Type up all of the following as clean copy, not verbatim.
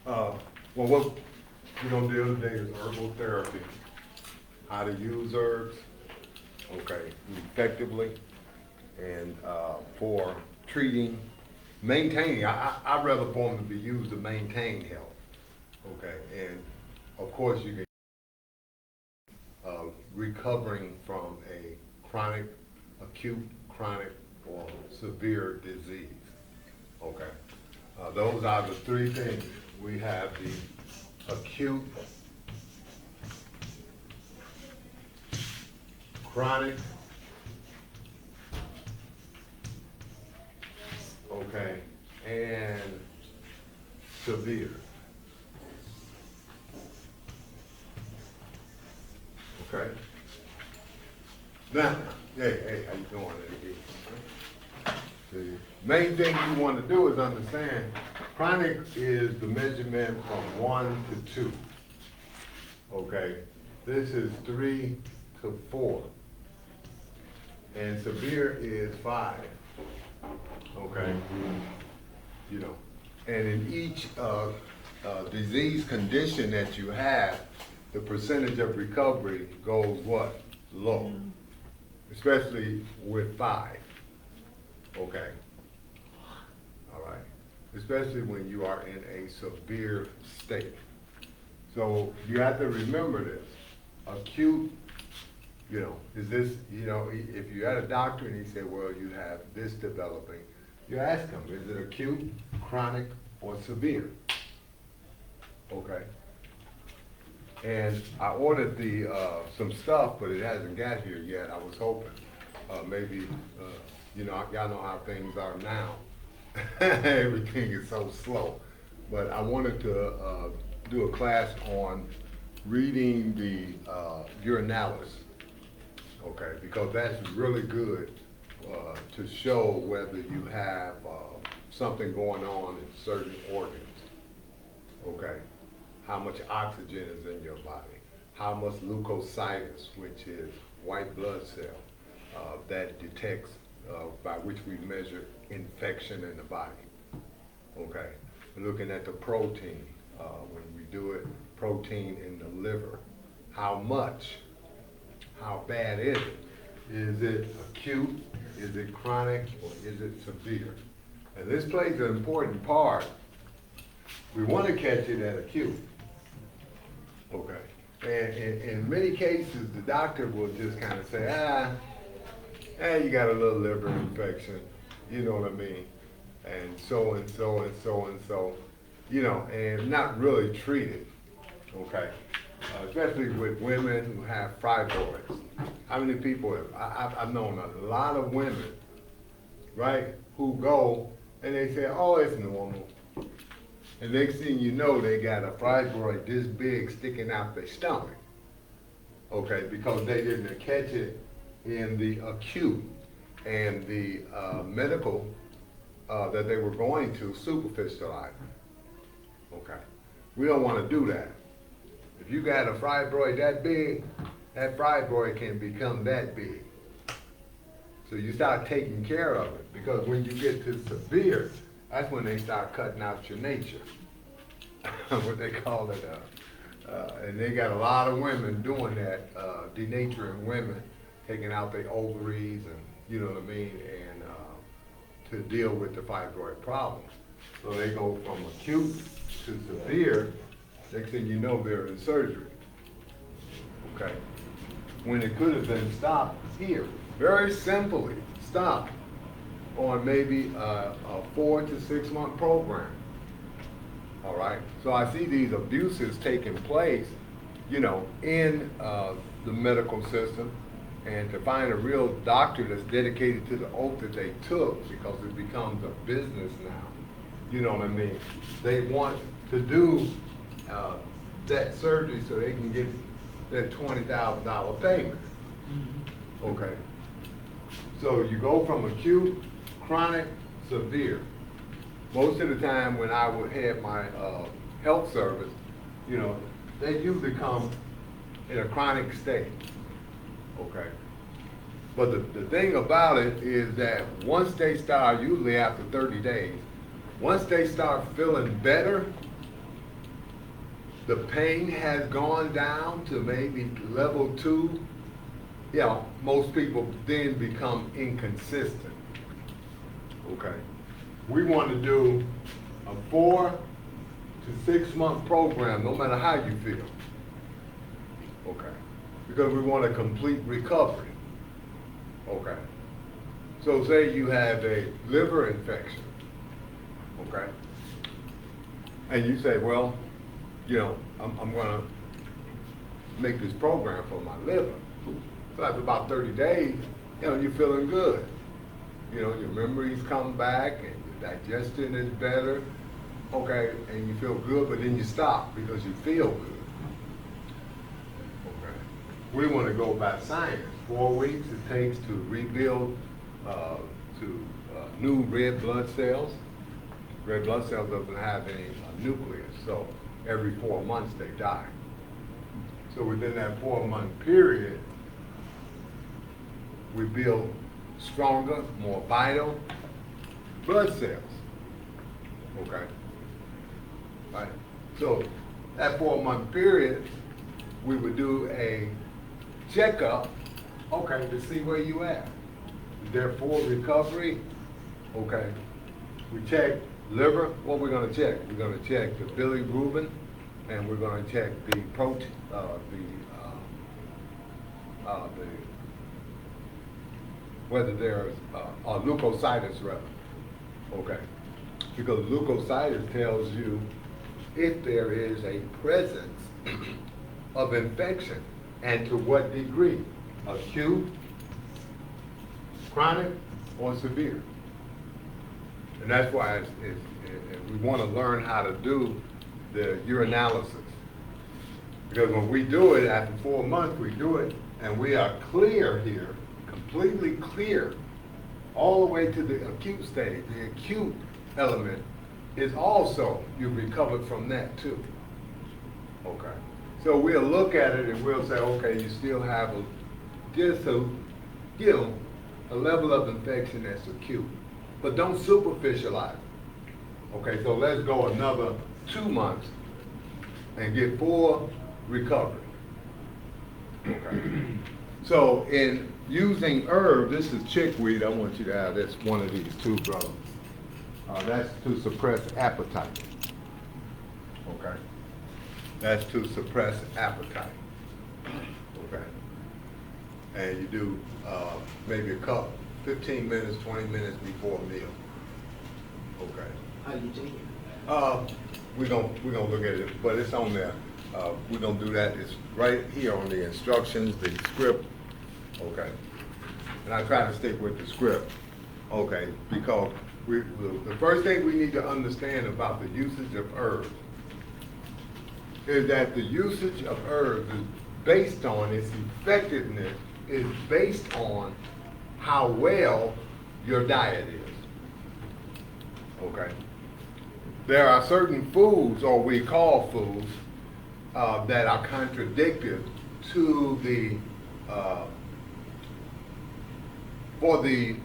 Well, what we're gonna do today is herbal therapy. How to use herbs, okay, effectively, and for treating, maintaining. I'd rather for them to be used to maintain health, okay, and of course you can recovering from a chronic, acute, chronic, or severe disease, okay. Those are the three things. We have the acute, chronic, okay, and severe. Okay. Now, hey, how you doing? The main thing you want to do is understand chronic is the measurement from 1 to 2. Okay. This is 3 to 4. And severe is 5. Okay. You know. And in each disease condition that you have, the percentage of recovery goes what? Low. Especially with 5. Okay. All right. Especially when you are in a severe state. So you have to remember this. Acute, is this, if you had a doctor and he said, well, you have this developing, you ask him, is it acute, chronic, or severe? Okay. And I ordered some stuff, but it hasn't got here yet. I was hoping maybe, y'all know how things are now. Everything is so slow. But I wanted to do a class on reading the urinalysis, okay? Because that's really good to show whether you have something going on in certain organs, okay? How much oxygen is in your body, how much leukocytes, which is white blood cell, that detects by which we measure infection in the body. Okay, we're looking at the protein, when we do it, protein in the liver. How much? How bad is it? Is it acute? Is it chronic? Or is it severe? And this plays an important part. We want to catch it at acute. Okay. And in many cases, the doctor will just kind of say, you got a little liver infection, you know what I mean? And so and so and so and so, and not really treat it, okay? Especially with women who have fibroids. How many people I've known a lot of women, right, who go and they say, oh, it's normal. And next thing you know, they got a fibroid this big sticking out their stomach, okay, because they didn't catch it in the acute, and the medical that they were going to superficialize. Okay, we don't want to do that. If you got a fibroid that big, that fibroid can become that big. So you start taking care of it, because when you get to severe, that's when they start cutting out your nature, what they call it. And they got a lot of women doing that, denaturing women, taking out their ovaries and, you know what I mean, and to deal with the fibroid problem. So they go from acute to severe. Next thing you know, they're in surgery. Okay. When it could have been stopped here, very simply stopped on maybe a 4 to 6 month program. All right. So I see these abuses taking place, in the medical system, and to find a real doctor that's dedicated to the oath that they took, because it becomes a business now. You know what I mean? They want to do that surgery so they can get that $20,000 payment. Okay. So you go from acute, chronic, severe. Most of the time when I would have my health service, they usually come in a chronic state. Okay. But the thing about it is that once they start, usually after 30 days, once they start feeling better, the pain has gone down to maybe level 2, you know, most people then become inconsistent. Okay. We want to do a 4 to 6 month program, no matter how you feel. Okay. Because we want a complete recovery. Okay. So say you have a liver infection. Okay. And you say, well, you know, I'm going to make this program for my liver. So after about 30 days, you know, you're feeling good. You know, your memories come back and your digestion is better. Okay, and you feel good, but then you stop because you feel good. Okay. We want to go by science. 4 weeks it takes to rebuild new red blood cells. Red blood cells doesn't have any nucleus, so every 4 months they die. So within that 4-month period, we build stronger, more vital blood cells. Okay? Right? So that 4-month period, we would do a checkup, okay, to see where you at. Therefore, recovery, okay. We check liver. What we're going to check? We're going to check the bilirubin, and we're going to check the protein, whether there's leukocytes rather. Okay, because leukocytes tells you if there is a presence of infection and to what degree, acute, chronic, or severe. And that's why we want to learn how to do the urinalysis. Because when we do it, after 4 months, we do it, and we are clear here, completely clear, all the way to the acute stage. The acute element is also, you've recovered from that too. Okay. So we'll look at it and we'll say, okay, you still have a level of infection that's acute. But don't superficialize it. Okay, so let's go another 2 months and get full recovery. Okay. So in using herb, this is chickweed. I want you to have this, one of these too, brother. That's to suppress appetite. Okay. That's to suppress appetite. Okay. And you do maybe a cup, 15 minutes, 20 minutes before a meal. Okay. How do you take it? We're gonna look at it, but it's on there. We're gonna do that. It's right here on the instructions, the script. Okay. And I try to stick with the script. Okay, because the first thing we need to understand about the usage of herbs is that the usage of herbs is based on its effectiveness, is based on how well your diet is. Okay. There are certain foods, or we call foods, that are contradictory to the for the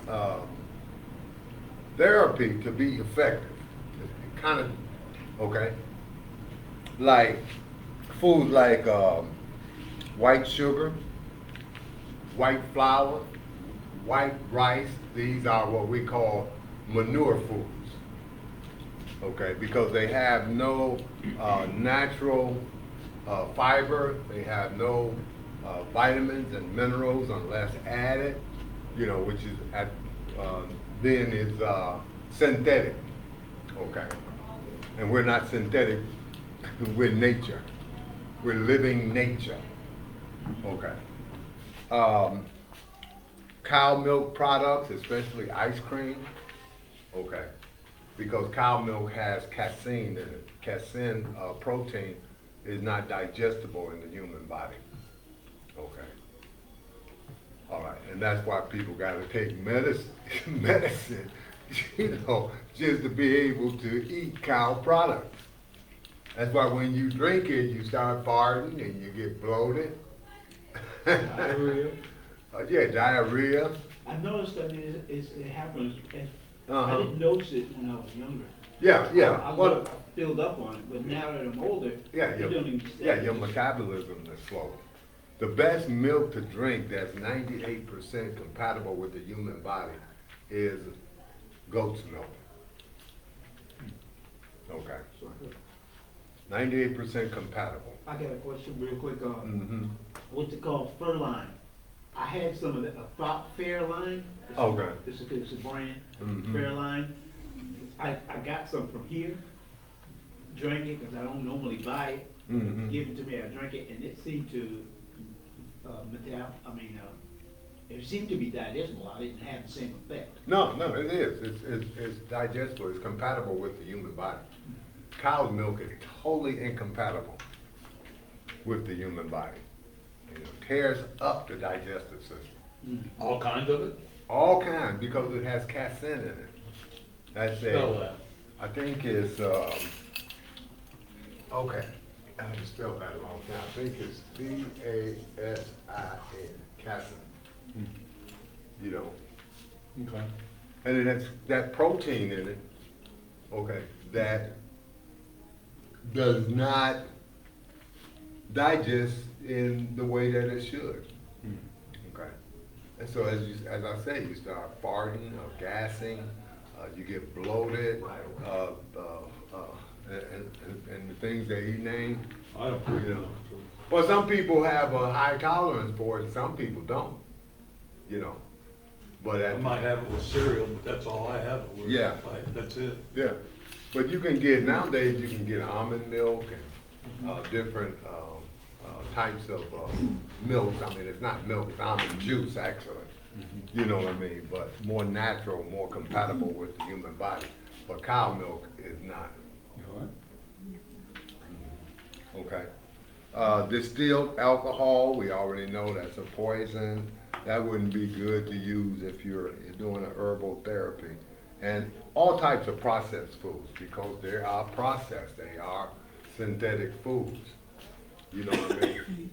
therapy to be effective. It kind of, okay, like foods like white sugar, white flour, white rice. These are what we call manure foods. Okay, because they have no natural fiber, they have no vitamins and minerals unless added, you know, which is then is synthetic. Okay, and we're not synthetic, we're nature. We're living nature. Okay. Cow milk products, especially ice cream. Okay. Because cow milk has casein in it. Casein protein is not digestible in the human body. Okay. All right, and that's why people got to take medicine, you know, just to be able to eat cow products. That's why when you drink it, you start farting and you get bloated. Diarrhea? Yeah, diarrhea. I noticed that it happens. I Uh-huh. didn't notice it when I was younger. Yeah, yeah, I well, filled up on it, but now that I'm older, yeah, it don't even stay. yeah, your metabolism is slow. The best milk to drink that's 98% compatible with the human body is goat's milk. Okay, 98% compatible. I got a question real quick, Mm-hmm. what's it called, Furline? I had some of the, Fairline. Okay. It's a brand, Mhm. Fairline. I got some from here, drank it, cause I don't normally buy it. Mhm. Give it to me, I drank it, and it seemed to, it seemed to be digestible, I didn't have the same effect. No, it is. It's digestible. It's compatible with the human body. Cow's milk is totally incompatible with the human body. It tears up the digestive system. All kinds of it? All kinds, because it has casein in it. That's Spell a, that. I think it's, okay, I just spelled that wrong now. I think it's C-A-S-I-N, casein. You know, Okay. and it has that protein in it, okay, that does not digest in the way that it should. Okay. And so as I say, you start farting or gassing, you get bloated, and the things that he named. I don't You know. Well, some people have a high tolerance for it, some people don't, you know. But I might have it with cereal, but that's all I have it with. Yeah. That's it. yeah, but you can get, nowadays, you can get almond milk and different types of milks. I mean, it's not milk, it's almond juice, actually. You know what I mean? But more natural, more compatible with the human body. But cow milk is not. You all right? Okay. Distilled alcohol, we already know that's a poison. That wouldn't be good to use if you're doing a herbal therapy. And all types of processed foods, because they are processed, they are synthetic foods. You know what I mean?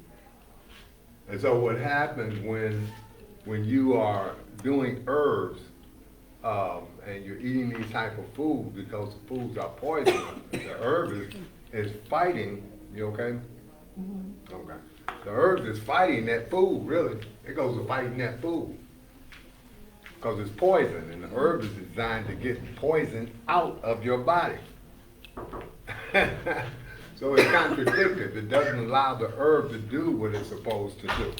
And so what happens when you are doing herbs, and you're eating these type of foods, because the foods are poison, the herb is fighting, you okay? Okay. The herb is fighting that food, really. It goes to fighting that food. Because it's poison, and the herb is designed to get poison out of your body. So it's contradicted. It doesn't allow the herb to do what it's supposed to do.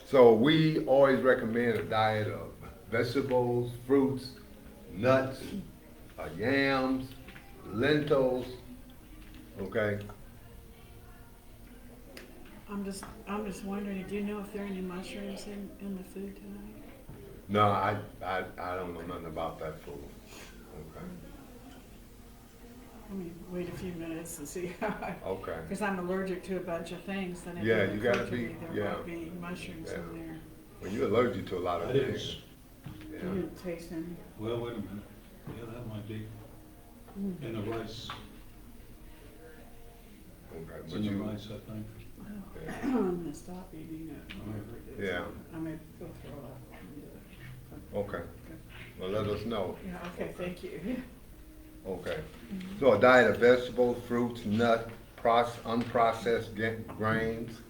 So we always recommend a diet of vegetables, fruits, nuts, yams, lentils, okay? I'm just wondering, do you know if there are any mushrooms in the food tonight? No, I don't know nothing about that food. Okay. I mean, wait a few minutes and see how Okay. because I'm allergic to a bunch of things, then it Yeah, didn't you gotta occur to be- me yeah. there might be mushrooms Yeah. in there. Well, you're allergic to a lot of I didn't, things. You Yeah. didn't taste any? well, wait a minute. Yeah, that might be in the rice. Okay, It's but in the you, rice, I think. yeah. I'm gonna stop eating it. whenever it is. Yeah. I may go throw up. Okay. Well, let us know. Yeah, okay, thank you. Okay. So a diet of vegetables, fruits, nut, unprocessed grains.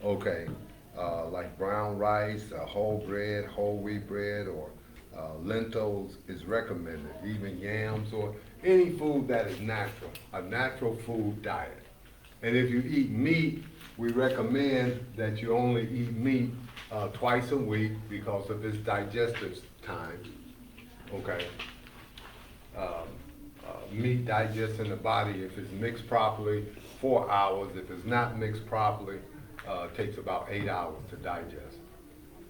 Okay. Like brown rice, whole bread, whole wheat bread, or lentils is recommended. Even yams or any food that is natural, a natural food diet. And if you eat meat, we recommend that you only eat meat twice a week because of its digestive time. Okay. Meat digests in the body if it's mixed properly, 4 hours. If it's not mixed properly, it takes about 8 hours to digest.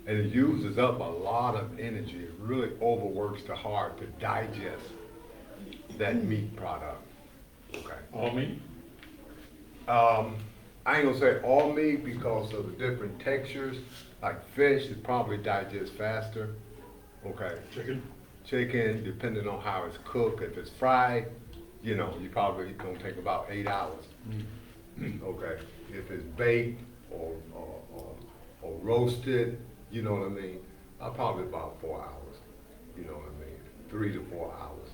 And it uses up a lot of energy. It really overworks the heart to digest that meat product. Okay. All meat? I ain't gonna say all meat because of the different textures. Like fish, it probably digests faster. Okay. Chicken? Chicken, depending on how it's cooked. If it's fried, you know, you probably gonna take about 8 hours. Okay. If it's baked or roasted, you know what I mean? Probably about 4 hours. You know what I mean? 3 to 4 hours.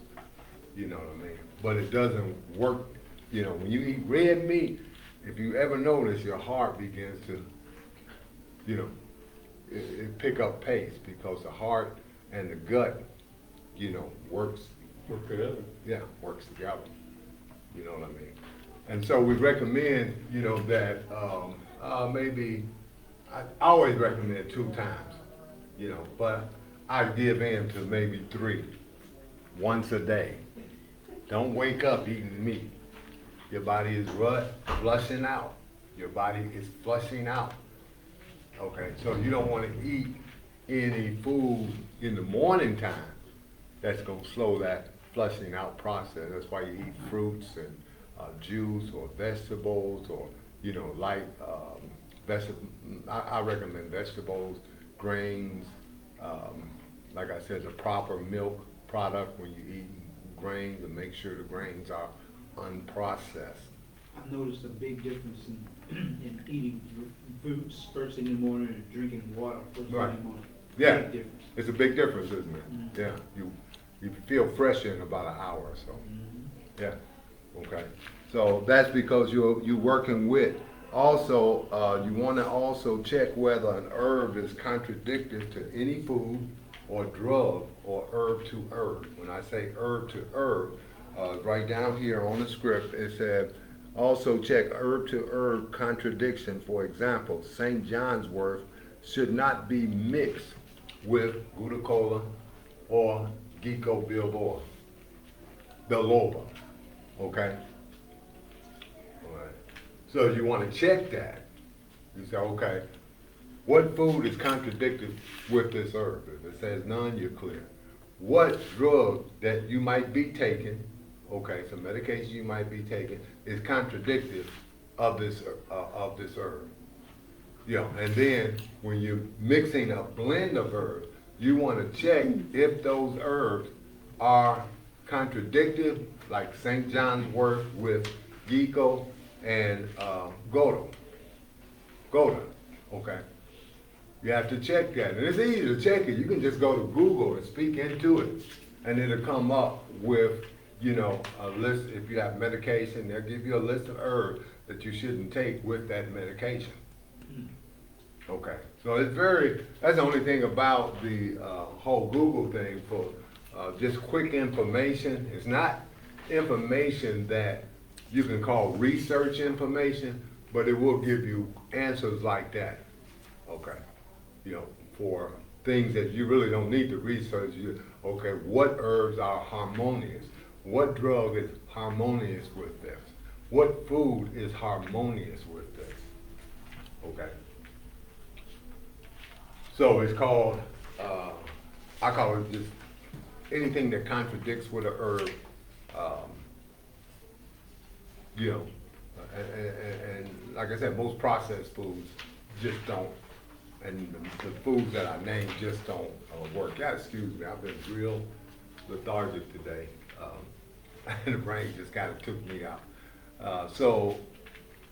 you know what I mean? But it doesn't work, you know, when you eat red meat, if you ever notice, your heart begins to, you know, it pick up pace because the heart and the gut, you know, works together. yeah, works together. You know what I mean? And so we recommend, you know, that maybe, I always recommend 2 times, you know, but I give in to maybe 3, once a day. Don't wake up eating meat. Your body is flushing out. Your body is flushing out. Okay, so you don't want to eat any food in the morning time that's going to slow that flushing out process. That's why you eat fruits and juice or vegetables or, you know, light I recommend vegetables, grains, like I said, the proper milk product when you eat grains, and make sure the grains are unprocessed. I've noticed a big difference in eating fruits first thing in the morning and drinking water first thing in the morning. Yeah, Big difference. it's a big difference, isn't it? Mhm. Yeah, you feel fresher in about an hour or so. Mhm. Yeah, okay. So that's because you're working with. Also, you want to also check whether an herb is contradictory to any food or drug or herb to herb. When I say herb to herb, right down here on the script, it said, also check herb to herb contradiction. For example, St. John's wort should not be mixed with Glucola or Ginkgo biloba, okay? All right. So you want to check that. You say, okay, what food is contradicted with this herb? If it says none, you're clear. What drug that you might be taking, okay, some medication you might be taking, is contradictory of this herb. Yeah, and then when you're mixing a blend of herbs, you want to check if those herbs are contradictive, like St. John's wort with Ginkgo and Goda, okay? You have to check that, and it's easy to check it. You can just go to Google and speak into it, and it'll come up with, you know, a list. If you have medication, they'll give you a list of herbs that you shouldn't take with that medication. Okay, so it's that's the only thing about the whole Google thing for just quick information. It's not information that you can call research information, but it will give you answers like that. Okay, you know, for things that you really don't need to research. Okay, what herbs are harmonious? What drug is harmonious with this? What food is harmonious with this? Okay. So it's called, I call it just anything that contradicts with a herb, you know, and like I said, most processed foods just don't, and the foods that I named just don't work. Yeah, excuse me, I've been real lethargic today. And the brain just kind of took me out. So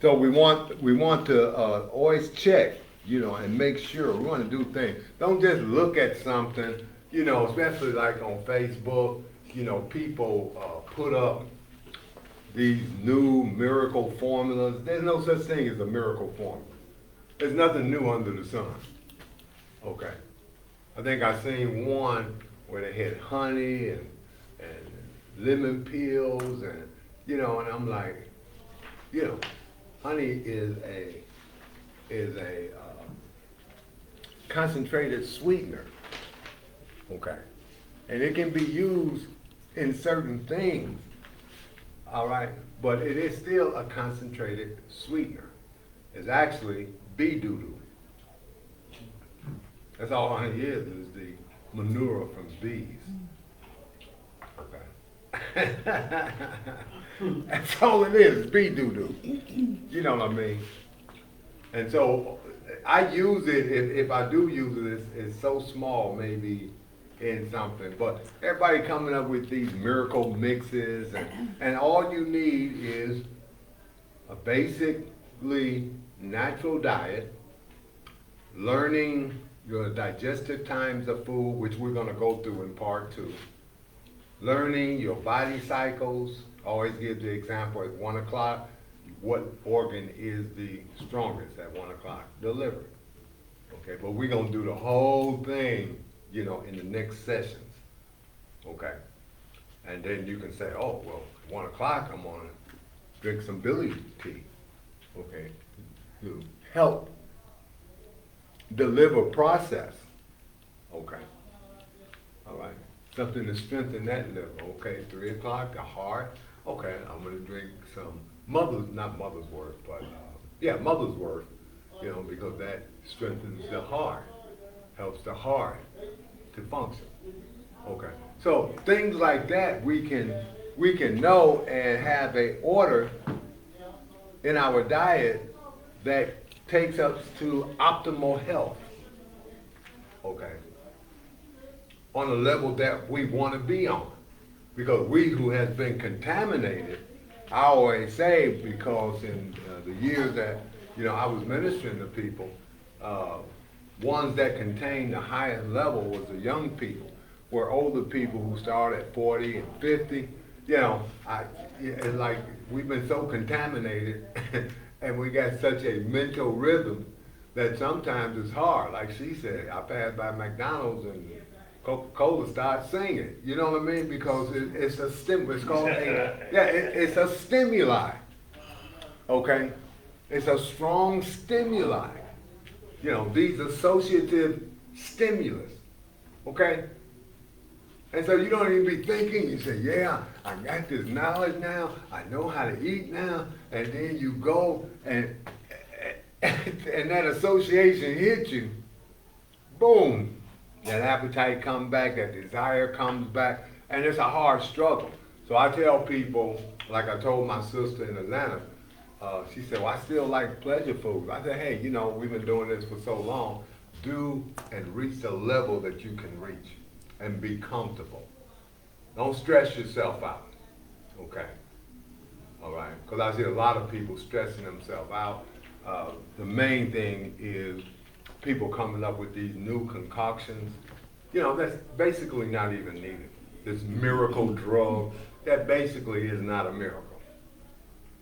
we want to always check, you know, and make sure we want to do things. Don't just look at something, you know, especially like on Facebook, you know, people put up these new miracle formulas. There's no such thing as a miracle formula. There's nothing new under the sun. Okay. I think I seen one where they had honey and lemon peels and, you know, and I'm like, you know, honey is a concentrated sweetener, okay? And it can be used in certain things, all right? But it is still a concentrated sweetener. It's actually bee doo-doo. That's all honey is the manure from bees. Okay. That's all it is bee doo-doo. You know what I mean? And so I use it, if I do use it, it's so small maybe in something. But everybody coming up with these miracle mixes, and all you need is a basically natural diet, learning your digestive times of food, which we're going to go through in part 2, learning your body cycles. I always give the example at 1 o'clock, what organ is the strongest at 1 o'clock? The liver. Okay, but we're gonna do the whole thing, in the next sessions. Okay, and then you can say, oh, well, 1 o'clock, I'm gonna drink some Billy tea. Okay, to help the liver process. Okay, all right, something to strengthen that liver. Okay, 3 o'clock, the heart. Okay, I'm gonna drink some not mother's worth, but mother's worth, because that strengthens the heart, helps the heart to function. Okay, so things like that we can know and have a order in our diet that takes us to optimal health. Okay, on the level that we want to be on, because we who has been contaminated, I always say, because in the years that I was ministering to people, ones that contained the highest level was the young people, where older people who start at 40 and 50, it's like we've been so contaminated and we got such a mental rhythm that sometimes it's hard. Like she said, I passed by McDonald's and Coca-Cola starts singing. You know what I mean? Because it's a stimulus. It's called it's a stimuli. Okay? It's a strong stimuli. These associative stimulus. Okay? And so you don't even be thinking, you say, yeah, I got this knowledge now, I know how to eat now, and then you go and that association hits you, boom, that appetite comes back, that desire comes back, and it's a hard struggle. So I tell people, like I told my sister in Atlanta, she said, well, I still like pleasure foods. I said, hey, we've been doing this for so long, do and reach the level that you can reach and be comfortable. Don't stress yourself out, okay? All right, because I see a lot of people stressing themselves out. The main thing is people coming up with these new concoctions, that's basically not even needed. This miracle drug, that basically is not a miracle,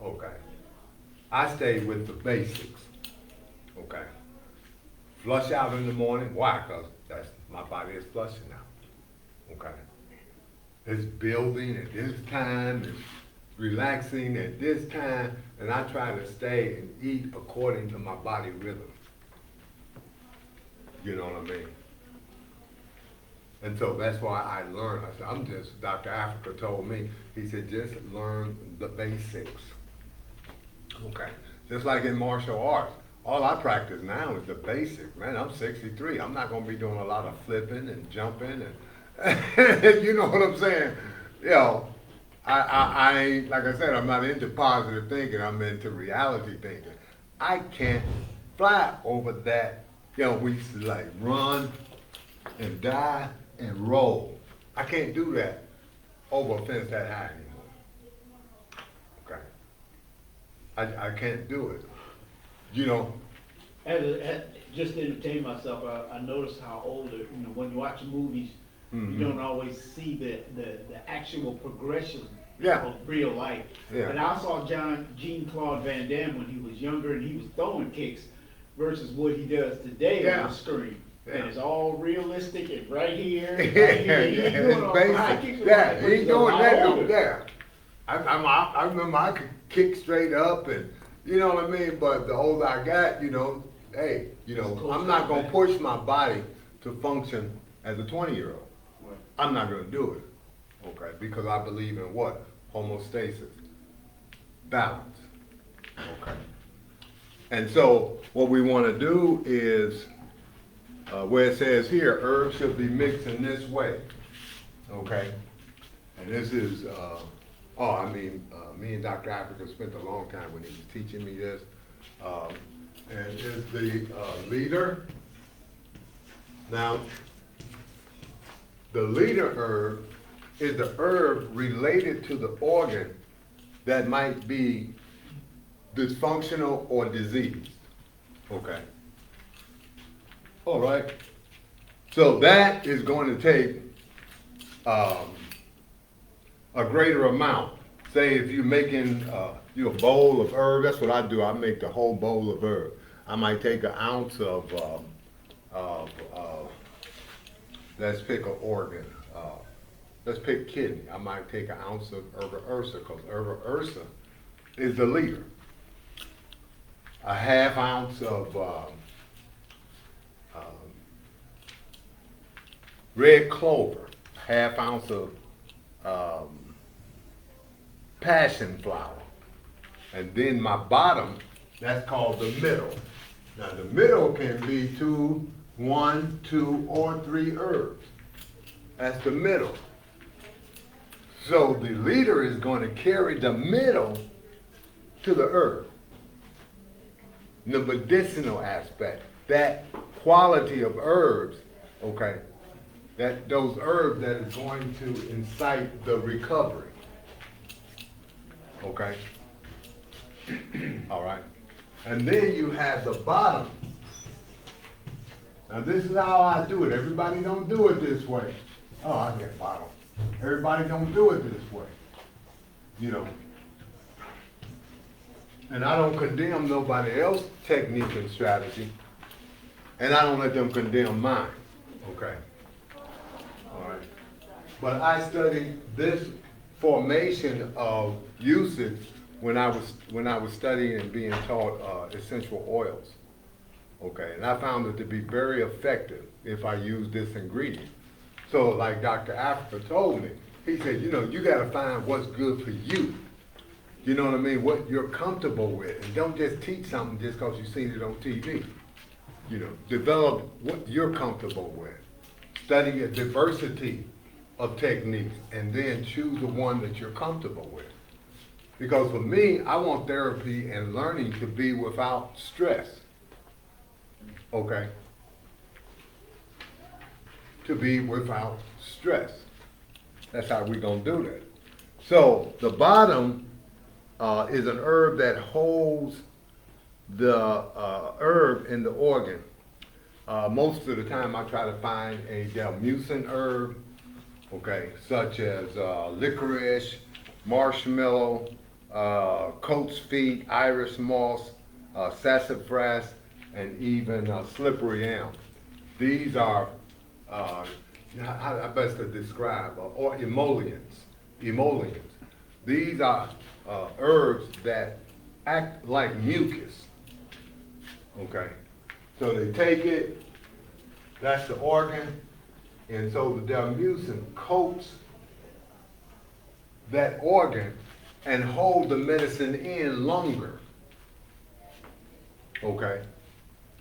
okay? I stay with the basics, okay? Flush out in the morning, why? Because my body is flushing now. Okay. It's building at this time, it's relaxing at this time, and I try to stay and eat according to my body rhythm. You know what I mean? And so that's why I learned. I said, Dr. Africa told me, he said, just learn the basics. Okay. Just like in martial arts. All I practice now is the basics, man. I'm 63. I'm not going to be doing a lot of flipping and jumping and you know what I'm saying? I ain't, like I said, I'm not into positive thinking, I'm into reality thinking. I can't fly over that. We used to like run and die and roll. I can't do that over a fence that high anymore. Okay. I can't do it. Just to entertain myself, I noticed how older, when you watch movies, Mm-hmm. you don't always see the actual progression Yeah. of real life. Yeah. And I saw Jean-Claude Van Damme when he was younger and he was throwing kicks versus what he does today on the screen. Yeah. And it's all realistic and right here. Yeah, Right here. He ain't doing all the high kicks. he ain't doing that older. over there. I remember I could kick straight up and, you know what I mean? But the older I got, hey, I'm not going to push my body to function as a 20-year-old. I'm not going to do it, okay, because I believe in what? Homeostasis, balance, okay. And so what we want to do is, where it says here, herbs should be mixed in this way, okay? And this is, me and Dr. Africa spent a long time when he was teaching me this. And is the leader. Now, the leader herb is the herb related to the organ that might be dysfunctional or diseased. Okay. All right. So that is going to take a greater amount. Say if you're making, a bowl of herb, that's what I do, I make the whole bowl of herb. I might take an ounce of, let's pick an organ, let's pick kidney. I might take an ounce of Herbal Ursa, because Herbal Ursa is the leader. A half ounce of red clover, half ounce of passion flower. And then my bottom, that's called the middle. Now the middle can be 2, 1, 2, or 3 herbs. That's the middle. So the leader is going to carry the middle to the herb. The medicinal aspect, that quality of herbs, okay, that those herbs that is going to incite the recovery. Okay? All right. And then you have the bottom. Now this is how I do it. Everybody don't do it this way. Oh, I get bottom. Everybody don't do it this way. You know. And I don't condemn nobody else's technique and strategy. And I don't let them condemn mine. Okay? All right. But I studied this formation of usage when I was studying and being taught essential oils. Okay, and I found it to be very effective if I use this ingredient. So like Dr. Africa told me, he said, you gotta find what's good for you. You know what I mean? What you're comfortable with. And don't just teach something just because you've seen it on TV. Develop what you're comfortable with. Study a diversity of techniques and then choose the one that you're comfortable with. Because for me, I want therapy and learning to be without stress. Okay? To be without stress. That's how we're going to do that. So the bottom is an herb that holds the herb in the organ. Most of the time I try to find a Delmucin herb, okay, such as licorice, marshmallow, coat's feet, iris moss, sassafras, and even slippery elm. These are, how best to describe, or emollients. These are herbs that act like mucus, okay? So they take it, that's the organ, and so the Delmucin coats that organ and hold the medicine in longer. Okay?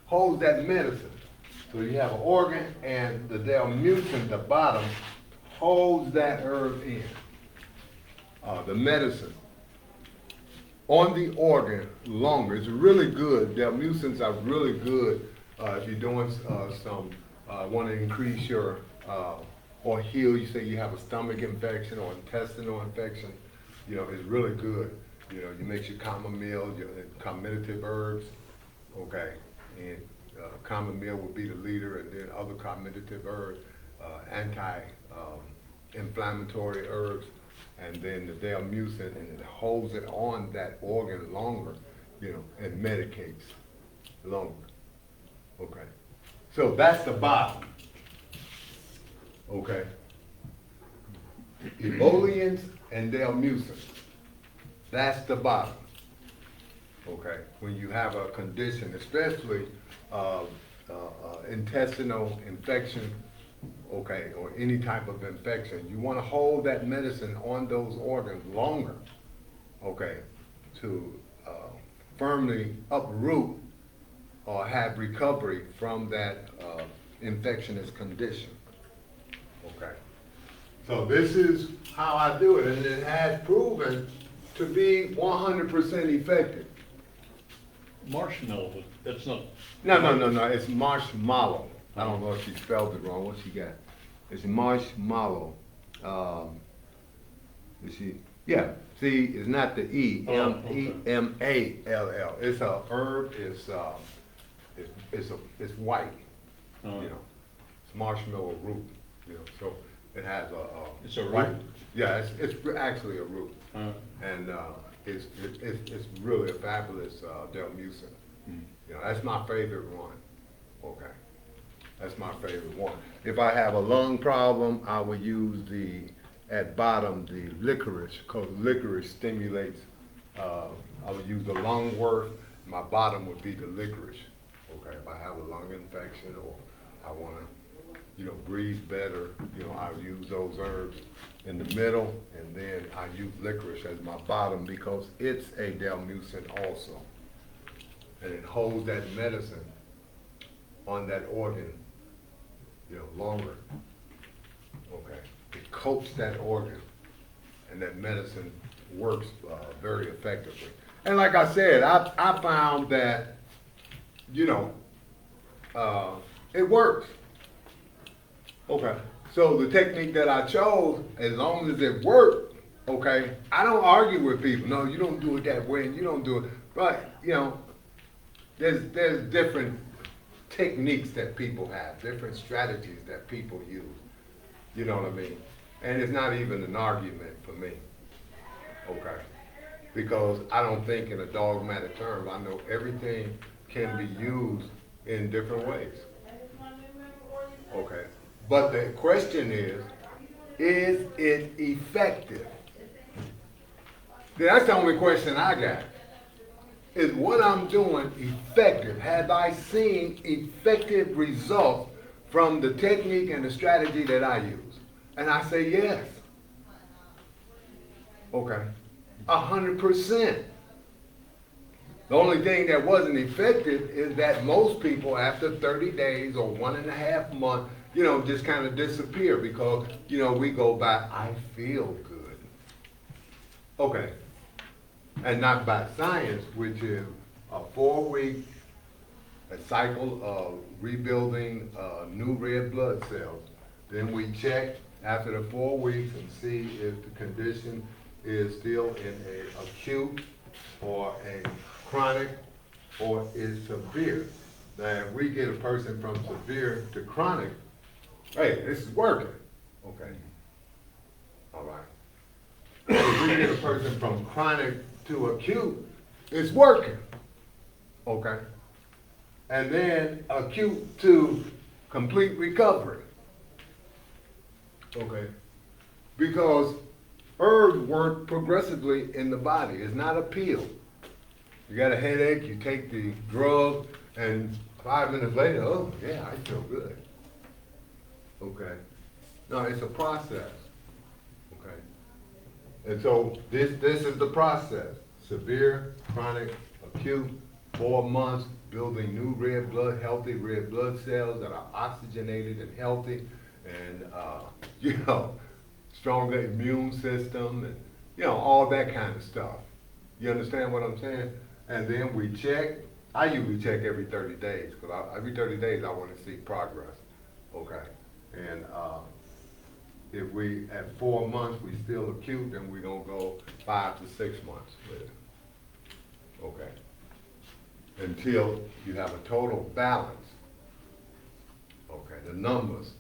Hold that medicine. So you have an organ and the Delmucin, the bottom, holds that herb in. The medicine on the organ longer. It's really good. Delmucins are really good if you're doing want to increase your or heal. You say you have a stomach infection or intestinal infection. It's really good. You make your chamomile, your carminative herbs, okay, and chamomile would be the leader, and then other carminative herbs, anti-inflammatory herbs, and then the Delmucin, and it holds it on that organ longer, and medicates longer. Okay, so that's the bottom. Okay, emollients and Delmucin. That's the bottom. Okay, when you have a condition, especially intestinal infection, okay, or any type of infection, you want to hold that medicine on those organs longer, okay, to firmly uproot or have recovery from that infectious condition. Okay, so this is how I do it, and it has proven to be 100% effective. Marshmallow, that's not. No, it's marshmallow. I don't know if she spelled it wrong. What she got? It's marshmallow. Is she? Yeah. See, it's not the E. M-E-M-A-L-L. It's a herb. It's white. Oh. It's marshmallow root. So It has a. It's a root? white- Yeah, it's actually a root. And it's really a fabulous Delmucin. You know, that's my favorite one. Okay, that's my favorite one. If I have a lung problem, I would use at bottom the licorice, because licorice stimulates. I would use the lungwort. My bottom would be the licorice. Okay, if I have a lung infection or I want to, breathe better, I'll use those herbs in the middle, and then I use licorice as my bottom because it's a Delmucin also. And it holds that medicine on that organ, longer. Okay, it coats that organ, and that medicine works very effectively. And like I said, I found that, it works. Okay, so the technique that I chose, as long as it worked, okay, I don't argue with people. No, you don't do it that way, and you don't do it. But, there's different techniques that people have, different strategies that people use. You know what I mean? And it's not even an argument for me. Okay? Because I don't think in a dogmatic term. I know everything can be used in different ways. Okay? But the question is it effective? That's the only question I got. Is what I'm doing effective? Have I seen effective results from the technique and the strategy that I use? And I say yes. Okay. 100%. The only thing that wasn't effective is that most people after 30 days or 1.5 months, just kind of disappear because, we go by, I feel good. Okay. And not by science, which is a 4-week cycle of rebuilding new red blood cells. Then we check after the 4 weeks and see if the condition is still in an acute or a chronic or is severe. Now, if we get a person from severe to chronic, hey, this is working. Okay. All right. If we get a person from chronic to acute, it's working. Okay. And then acute to complete recovery. Okay. Because herbs work progressively in the body. It's not a pill. You got a headache, you take the drug, and 5 minutes later, oh yeah, I feel good. Okay. No, it's a process. Okay. And so this is the process. Severe, chronic, acute, 4 months, building new red blood, healthy red blood cells that are oxygenated and healthy, and stronger immune system, and all that kind of stuff. You understand what I'm saying? And then we check. I usually check every 30 days, because every 30 days I want to see progress. Okay. And if we, at 4 months, we still acute, then we're going to go 5 to 6 months with it. Okay. Until you have a total balance. Okay, the numbers,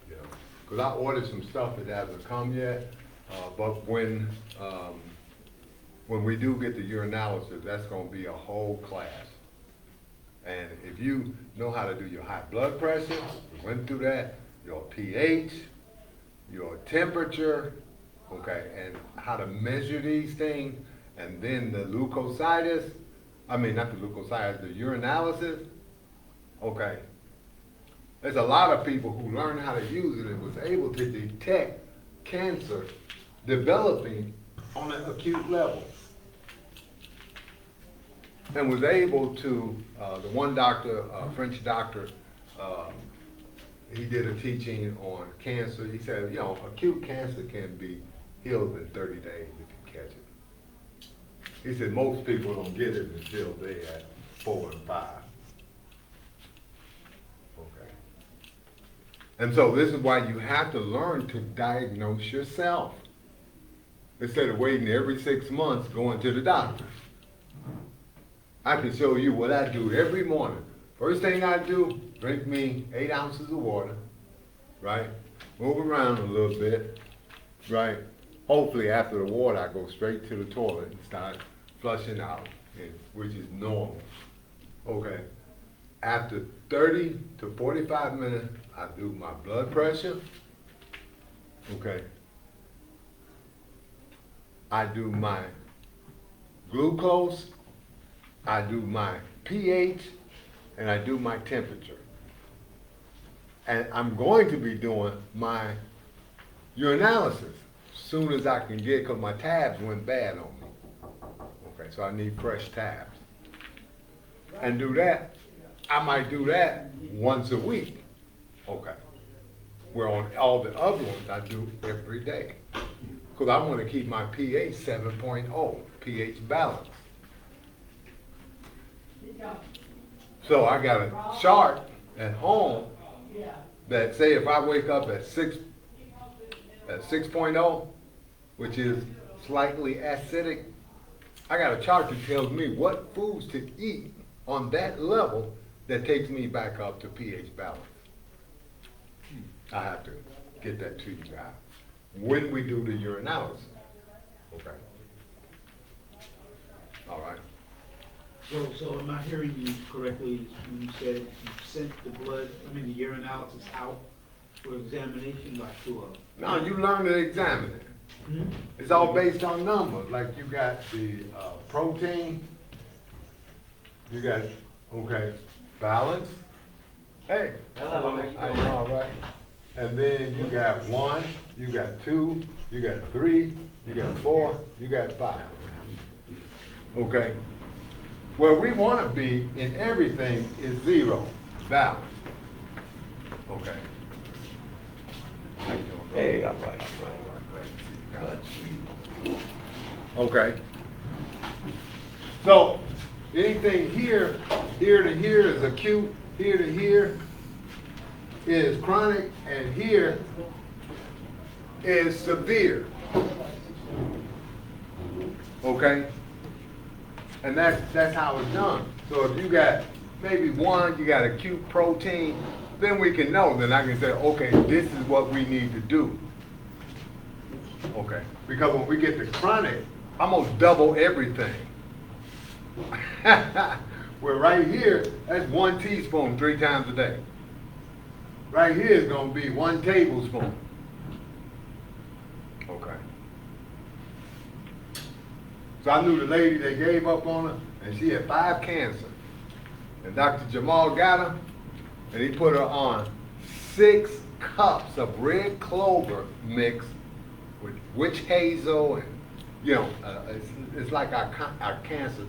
because I ordered some stuff that hasn't come yet, but when we do get the urinalysis, that's going to be a whole class. And if you know how to do your high blood pressure, we went through that, your pH, your temperature, okay, and how to measure these things, and then the leukocytes, not the leukocytes, the urinalysis, okay. There's a lot of people who learned how to use it and was able to detect cancer developing on an acute level. And was able to, the one doctor, a French doctor, he did a teaching on cancer. He said, acute cancer can be healed in 30 days if you catch it. He said most people don't get it until they at 4 and 5. Okay. And so this is why you have to learn to diagnose yourself. Instead of waiting every 6 months going to the doctor. I can show you what I do every morning. First thing I do, drink me 8 ounces of water, right? move around a little bit, right? Hopefully after the water, I go straight to the toilet and start flushing out, which is normal, okay? After 30 to 45 minutes, I do my blood pressure, okay? I do my glucose, I do my pH, and I do my temperature. And I'm going to be doing my urinalysis as soon as I can get, because my tabs went bad on me. Okay, so I need fresh tabs. And do that, I might do that once a week. Okay. Where on all the other ones I do every day. Because I want to keep my pH 7.0, pH balance. So I got a chart at home that say if I wake up at 6.0, which is slightly acidic, I got a chart that tells me what foods to eat on that level that takes me back up to pH balance. I have to get that to you guys when we do the urinalysis. Okay. All right. So am I hearing you correctly when you said you sent the the urinalysis out for examination, like to a? No, you learn to examine it. Hmm? It's all based on numbers. Like you got the protein, you got, okay, balance. Hey, Hello. I know, all right. And then you got 1, you got 2, you got 3, you got 4, you got 5. Okay? Where we want to be in everything is 0, balance. Okay? How you doing, bro? Hey, I'm right. Okay. So anything here to here is acute, here to here is chronic, and here is severe. Okay? And that's how it's done. So if you got maybe 1, you got acute protein, then we can know. Then I can say, okay, this is what we need to do. Okay? Because when we get to chronic, I'm gonna double everything. Where right here, that's 1 teaspoon 3 times a day. Right here is gonna be 1 tablespoon. Okay. So I knew the lady that gave up on her, and she had 5 cancer. And Dr. Jamal got her, and he put her on 6 cups of red clover mix with witch hazel, and it's like our cancer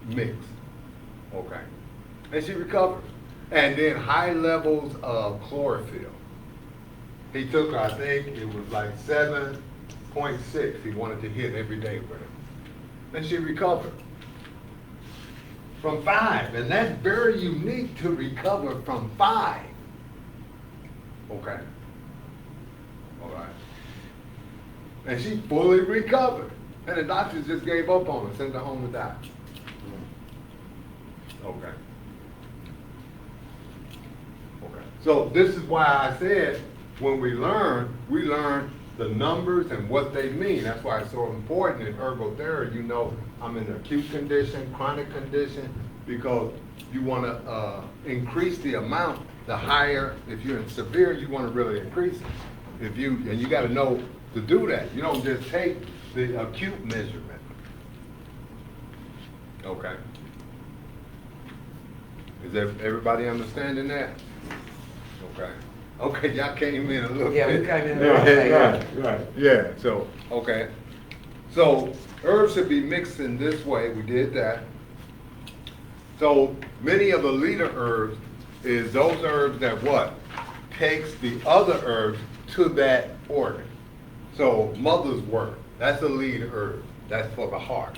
mix. Okay. And she recovered. And then high levels of chlorophyll. He took her, I think it was like 7.6 he wanted to hit every day with her. And she recovered from 5. And that's very unique to recover from 5. Okay. All right. And she fully recovered. And the doctors just gave up on her, sent her home to die. Okay. Okay. So this is why I said when we learn the numbers and what they mean. That's why it's so important in herbal therapy. I'm in acute condition, chronic condition, because you want to increase the amount. The higher, if you're in severe, you want to really increase it. And you got to know to do that. You don't just take the acute measurement. Okay. Is everybody understanding that? Okay. Okay, y'all came in a little Yeah, bit. we came in Yeah, there. right. Yeah, so, okay. So herbs should be mixed in this way. We did that. So many of the leader herbs is those herbs that what? Takes the other herbs to that organ. So mother's wort, that's a lead herb. That's for the heart.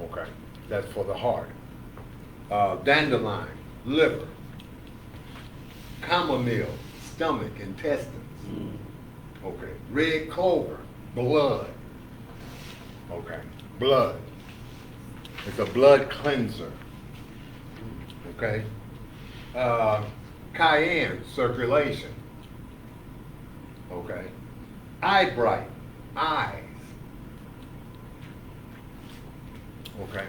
Okay, that's for the heart. Dandelion, liver. Chamomile, stomach, intestines. Okay, red clover, blood. Okay, blood. It's a blood cleanser. Okay. Cayenne, circulation. Okay. Eye bright, eyes. Okay.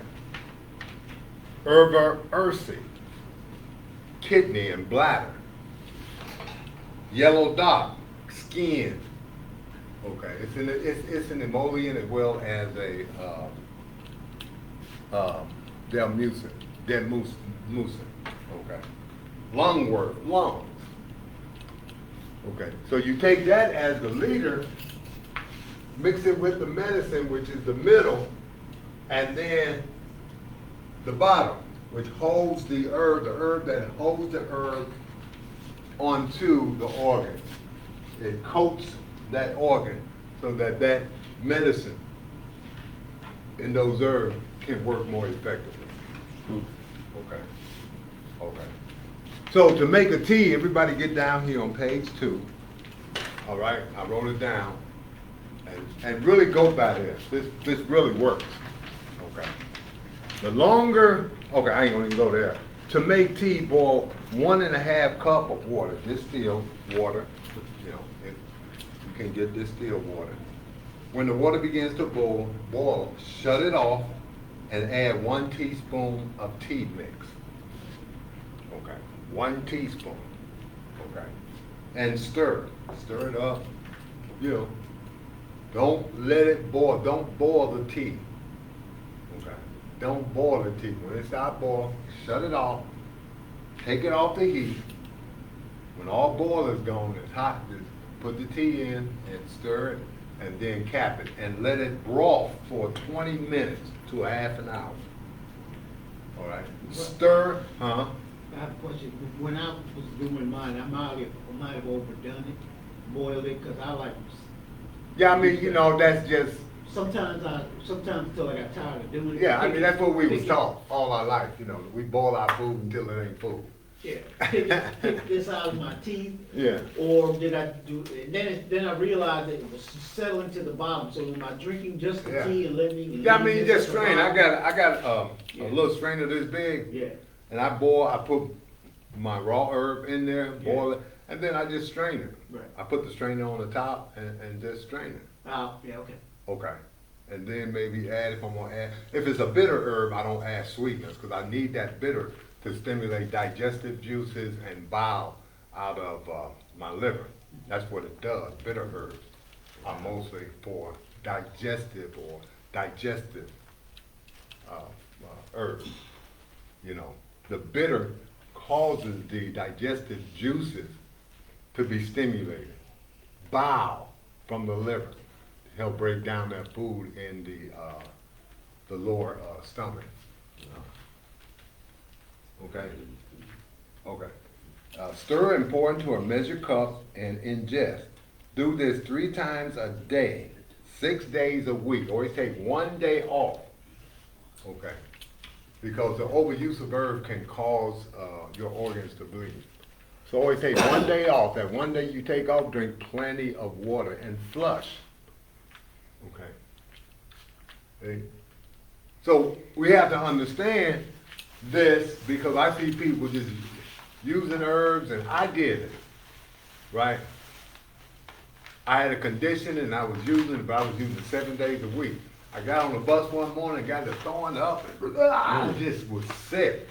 Herbal Ursi, kidney and bladder. Yellow dot, skin. Okay, it's an emollient as well as a delmucin, okay. Lungworth, lungs. Okay, so you take that as the leader, mix it with the medicine, which is the middle, and then the bottom, which holds the herb that holds the herb onto the organ. It coats that organ so that that medicine in those herbs can work more effectively. Okay. Okay. So to make a tea, everybody get down here on page 2. All right, I wrote it down. And really go by this. This really works. Okay. The longer, okay, I ain't gonna even go there. To make tea, boil 1.5 cup of water, distilled water. You know, you can get distilled water. When the water begins to boil, shut it off and add 1 teaspoon of tea mix. Okay, 1 teaspoon. Okay, and stir it up. You know, don't let it boil. Don't boil the tea. Okay, don't boil the tea. When it starts boiling, shut it off. Take it off the heat. When all boil is gone, it's hot. Just put the tea in and stir it, and then cap it and let it broth for 20 minutes to a half an hour. All right. Stir, huh? I have a question. When I was doing mine, I might have overdone it, boiled it, because I like. Yeah, I mean, you know, that's just. Sometimes until I got tired of doing it. Yeah, I mean, that's what we was taught all our life, you know. We boil our food until it ain't food. Yeah, pick this out of my teeth. Yeah. Or did I do, and then I realized that it was settling to the bottom, so am I drinking just the Yeah. tea and letting? Yeah, I mean, you this just at the strain. I bottom? got Yeah. a little strainer this big. Yeah, And I put my raw herb in there, boil Yeah. it, and then I just strain it. Right. I put the strainer on the top and just strain it. yeah, okay. Okay. And then maybe add, if I'm gonna add, if it's a bitter herb, I don't add sweetness, because I need that bitter to stimulate digestive juices and bile out of my liver. That's what it does. Bitter herbs are mostly for digestive herbs. You know, the bitter causes the digestive juices to be stimulated. Bile from the liver to help break down that food in the lower stomach. Okay? Okay. Stir and pour into a measured cup and ingest. Do this 3 times a day, 6 days a week. Always take 1 day off. Okay? Because the overuse of herbs can cause your organs to bleed. So always take 1 day off. That 1 day you take off, drink plenty of water and flush. Okay? See? So we have to understand this, because I see people just using herbs, and I did it, right? I had a condition and I was using it, but I was using it 7 days a week. I got on the bus one morning, got to throwing up, and I just was sick.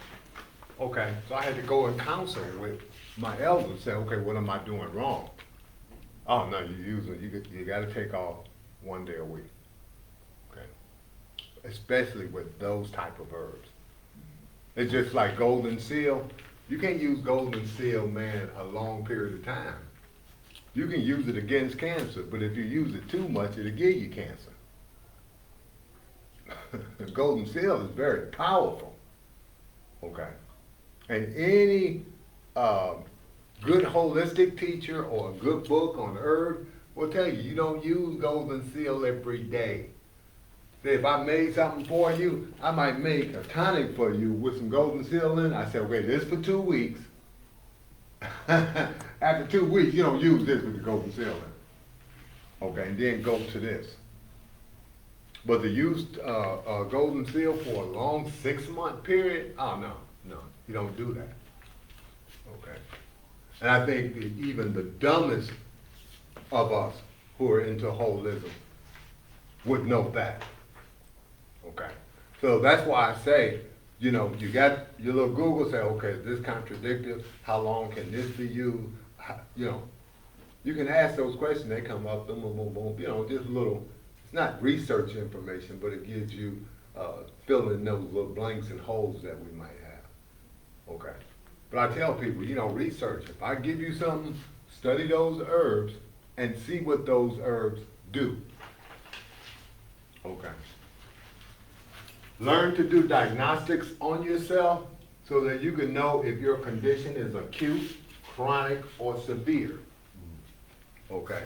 Okay, so I had to go and counsel with my elders and say, okay, what am I doing wrong? Oh, no, you got to take off 1 day a week. Okay, especially with those type of herbs. It's just like golden seal. You can't use golden seal, man, a long period of time. You can use it against cancer, but if you use it too much, it'll give you cancer. The golden seal is very powerful. Okay. And any good holistic teacher or a good book on herb will tell you, you don't use golden seal every day. Say, if I made something for you, I might make a tonic for you with some golden seal in it. I said, okay, this for 2 weeks. After 2 weeks, you don't use this with the golden seal in it. Okay, and then go to this. But to use golden seal for a long 6-month period, oh no, you don't do that. Okay. And I think that even the dumbest of us who are into holism would know that. Okay, so that's why I say, you know, you got your little Google say, okay, is this contradictive? How long can this be used? You know, you can ask those questions, they come up, boom, boom, boom, boom, you know, just little, it's not research information, but it gives you, fill in those little blanks and holes that we might have. Okay, but I tell people, you know, research. If I give you something, study those herbs and see what those herbs do. Okay. Learn to do diagnostics on yourself so that you can know if your condition is acute, chronic, or severe. Okay.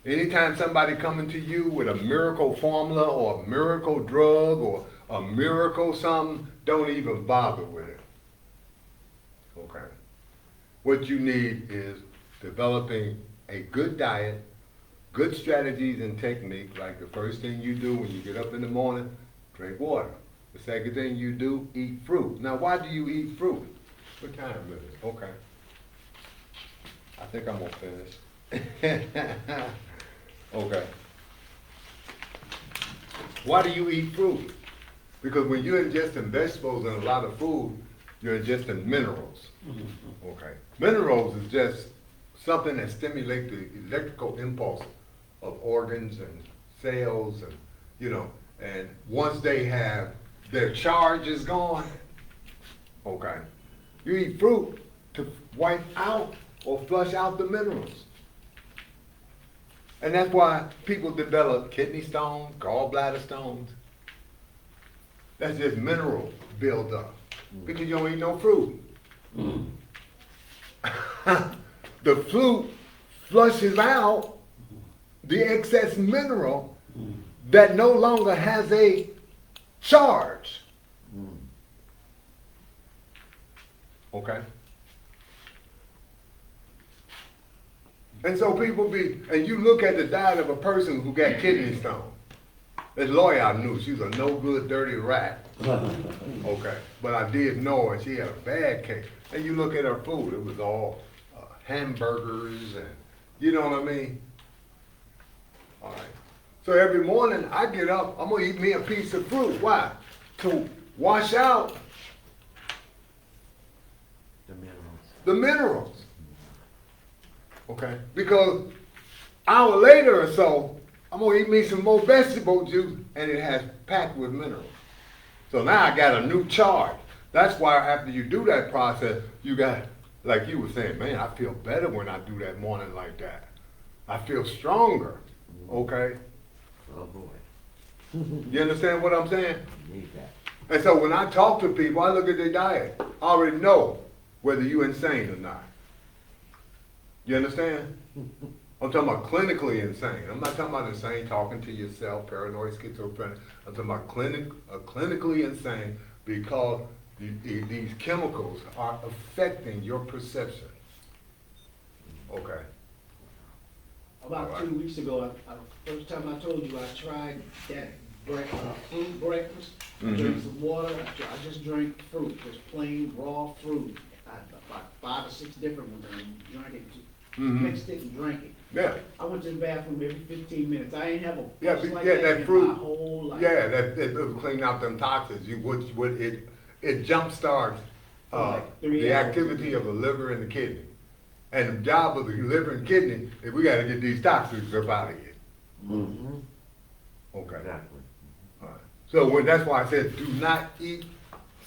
Anytime somebody coming to you with a miracle formula or a miracle drug or a miracle something, don't even bother with it. Okay. What you need is developing a good diet, good strategies and techniques, like the first thing you do when you get up in the morning, drink water. The second thing you do, eat fruit. Now, why do you eat fruit? What time is it? Okay. I think I'm gonna finish. Okay. Why do you eat fruit? Because when you're ingesting vegetables and a lot of food, you're ingesting minerals. Okay. Minerals is just something that stimulates the electrical impulse of organs and cells, and you know, and once they have their charge is gone, okay, you eat fruit to wipe out or flush out the minerals. And that's why people develop kidney stones, gallbladder stones. That's just mineral buildup because you don't eat no fruit. The fruit flushes out the excess mineral that no longer has a charge. Okay? And so people and you look at the diet of a person who got kidney stone. This lawyer I knew, she was a no good, dirty rat. Okay, but I did know her, she had a bad case. And you look at her food, it was all hamburgers and, you know what I mean? All right. So every morning I get up, I'm gonna eat me a piece of fruit. Why? To wash out the minerals. Okay? Because an hour later or so, I'm gonna eat me some more vegetable juice and it has packed with minerals. So now I got a new charge. That's why after you do that process, you got, like you were saying, man, I feel better when I do that morning like that. I feel stronger. Okay? Oh boy. You understand what I'm saying? Need that. And so when I talk to people, I look at their diet. I already know whether you're insane or not. You understand? I'm talking about clinically insane. I'm not talking about insane talking to yourself, paranoid, schizophrenic. I'm talking about clinically insane because these chemicals are affecting your perception. Okay. About 2 weeks ago, first time I told you, I tried that fruit breakfast. I drank some water. I just drank fruit, just plain raw fruit. I had about 5 or 6 different ones, and drank it, mixed it and drank it. Yeah. I went to the bathroom every 15 minutes. I ain't have a Yeah, brush like yeah, that that in fruit. my whole life. Yeah, that will clean out them toxins. It jumpstarts Like 3 the hours. activity of the liver and the kidney. And the job of the liver and kidney is we got to get these toxins up out of here. Mm-hmm. Okay. Exactly. All right. So that's why I said do not eat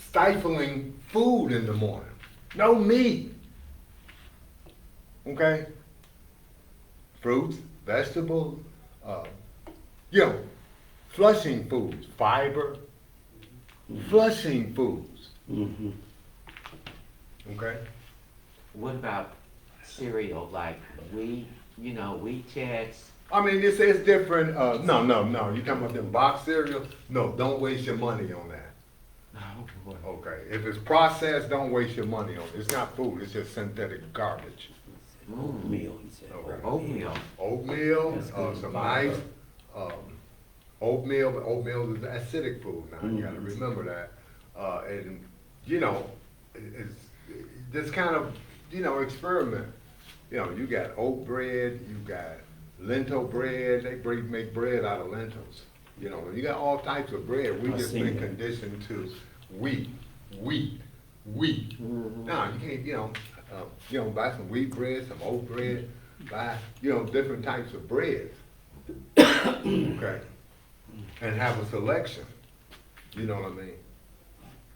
stifling food in the morning. No meat. Okay? Fruits, vegetables, flushing foods, fiber, flushing foods. Mm-hmm. Okay? What about cereal like wheat, wheat checks? I mean, this is different. No. You talking about them box cereal? No, don't waste your money on that. Oh boy. Okay? If it's processed, don't waste your money on it. It's not food. It's just synthetic garbage. Oatmeal, he said. Okay. Oatmeal. Oatmeal, That's good. some nice oatmeal, but oatmeal is acidic food now. You got to remember that. And it's just kind of experiment You know, you got oat bread, you got lentil bread, make bread out of lentils. You know, you got all types of bread. We I just seen been that. conditioned to wheat. Now, you can't, buy some wheat bread, some oat bread, buy, different types of breads. Okay? And have a selection. You know what I mean?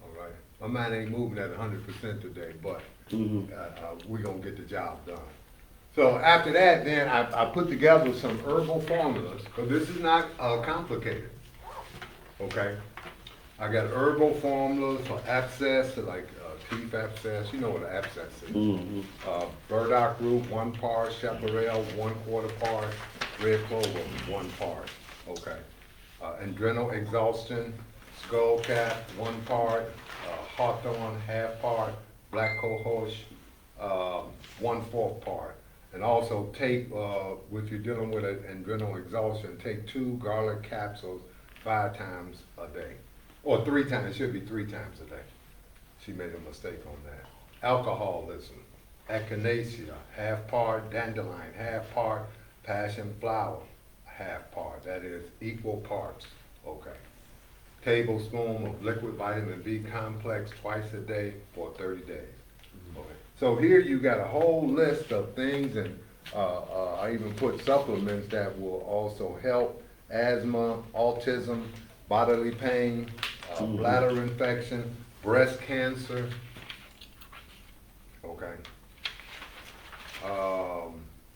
All right? My mind ain't moving at 100% today, but we gonna get the job done. So after that, then I put together some herbal formulas, because this is not complicated. Okay? I got herbal formulas for abscess, like teeth abscess, you know what an abscess is. Burdock root, 1 part, chaparral, 1/4 part, red clover, 1 part. Okay. Adrenal exhaustion, skullcap, 1 part, hawthorn, 1/2 part, black cohosh, 1/4 part. And also take, if you're dealing with an adrenal exhaustion, take 2 garlic capsules 5 times a day. Or 3 times, it should be 3 times a day. She made a mistake on that. Alcoholism, echinacea, 1/2 part, dandelion, 1/2 part, passion flower, 1/2 part. That is equal parts, okay. Tablespoon of liquid vitamin B complex twice a day for 30 days. Okay. So here you got a whole list of things, and I even put supplements that will also help asthma, autism, bodily pain, bladder infection, breast cancer, okay,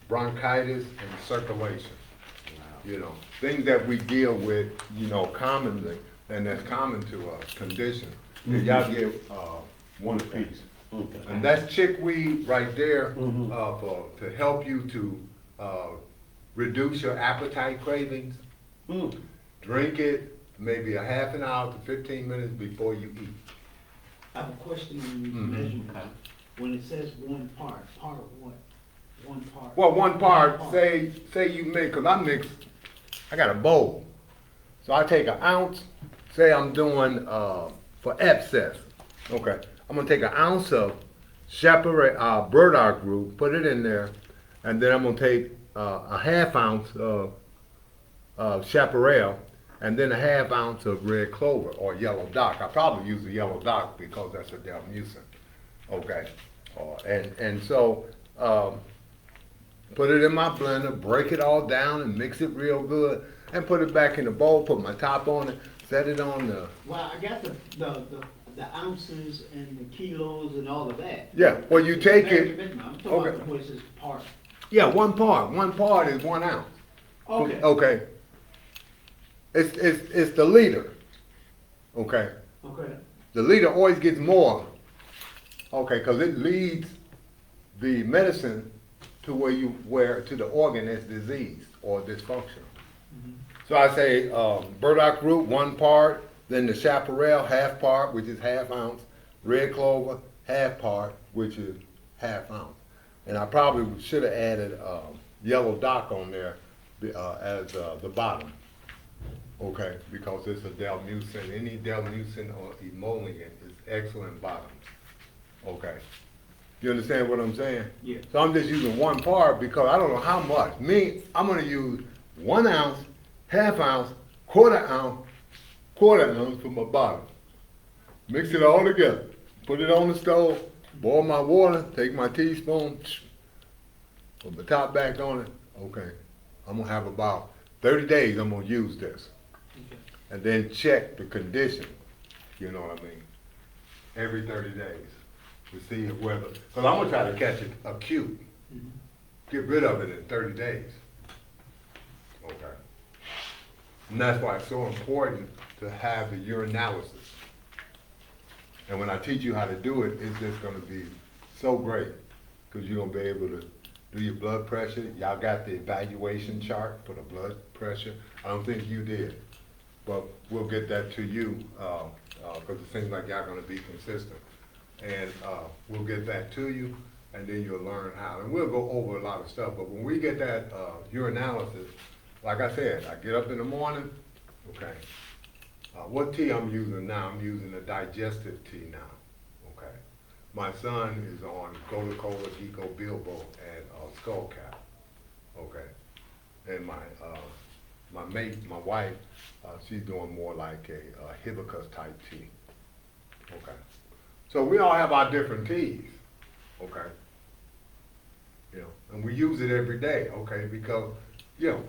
bronchitis and circulation. You know, things that we deal with, commonly, and that's common to us, condition. Y'all get 1 apiece. Okay. And that's chickweed right there to help you to reduce your appetite cravings. Drink it maybe a half an hour to 15 minutes before you eat. I have a question on these measurements. When it says 1 part of what? 1 part? Well, 1 part, say you make, cause I got a bowl. So I take 1 ounce, say I'm doing, for abscess, okay. I'm gonna take 1 ounce of chaparral, burdock root, put it in there, and then I'm gonna take a 1/2 ounce of chaparral, and then a 1/2 ounce of red clover or yellow dock. I probably use the yellow dock because that's a delmucin. Okay, and so put it in my blender, break it all down, and mix it real good, and put it back in the bowl. Put my top on it, set it on the. Well, I got the ounces and the kilos and all of that. Yeah, well, you take it. I'm talking Okay. about the voices part. Yeah, 1 part. 1 part is 1 ounce. Okay. Okay. It's the liter. Okay. Okay. The liter always gets more. Okay, because it leads the medicine to where to the organ that's diseased or dysfunctional. So I say burdock root 1 part, then the chaparral 1/2 part, which is 1/2 ounce, red clover 1/2 part, which is 1/2 ounce. And I probably should have added yellow dock on there as the bottom. Okay, because it's a delmucin. Any delmucin or emollient is excellent bottoms. Okay. You understand what I'm saying? Yeah. So I'm just using 1 part because I don't know how much. I'm gonna use 1 ounce, 1/2 ounce, quarter ounce for my bottom. Mix it all together. Put it on the stove, boil my water, take my teaspoon, put my top back on it. Okay. I'm gonna have about 30 days I'm gonna use this. Okay. And then check the condition, you know what I mean? Every 30 days to see whether, because I'm gonna try to catch it acute. Get rid of it in 30 days. Okay. And that's why it's so important to have the urinalysis. And when I teach you how to do it, it's just gonna be so great, because you're gonna be able to do your blood pressure. Y'all got the evaluation chart for the blood pressure. I don't think you did, but we'll get that to you, because it seems like y'all gonna be consistent. And we'll get that to you, and then you'll learn how. And we'll go over a lot of stuff, but when we get that urinalysis, like I said, I get up in the morning, okay. What tea I'm using now? I'm using a digestive tea now, okay. my son is on Coca-Cola, Ginkgo Bilbo, and Skull Cap. Okay, and my mate, my wife, she's doing more like a hibiscus type tea. Okay, so we all have our different teas. Okay, you know, and we use it every day. Okay, because you know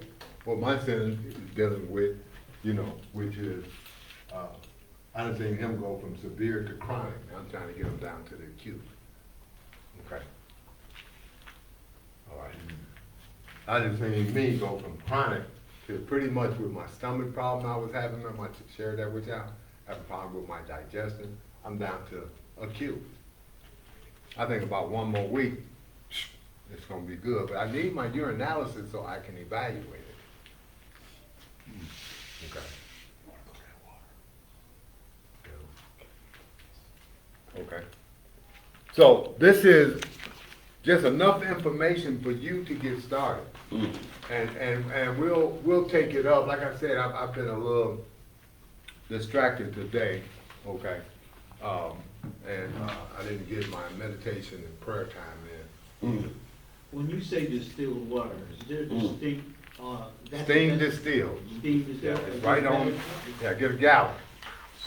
what my son is dealing with, you know, which is I done seen him go from severe to chronic. Now I'm trying to get him down to the acute. Okay. All right. I done seen me go from chronic to pretty much with my stomach problem I was having. I might share that with y'all. Having a problem with my digestion. I'm down to acute. I think about one more week, it's gonna be good. But I need my urinalysis so I can evaluate it. Okay. Okay. So this is just enough information for you to get started. And we'll take it up. Like I said, I've been a little distracted today, okay? And I didn't get my meditation and prayer time in. When you say distilled water, is there distinct, Steam distilled. steam Yeah, distilled? it's Is right there on, better- yeah, get a gallon.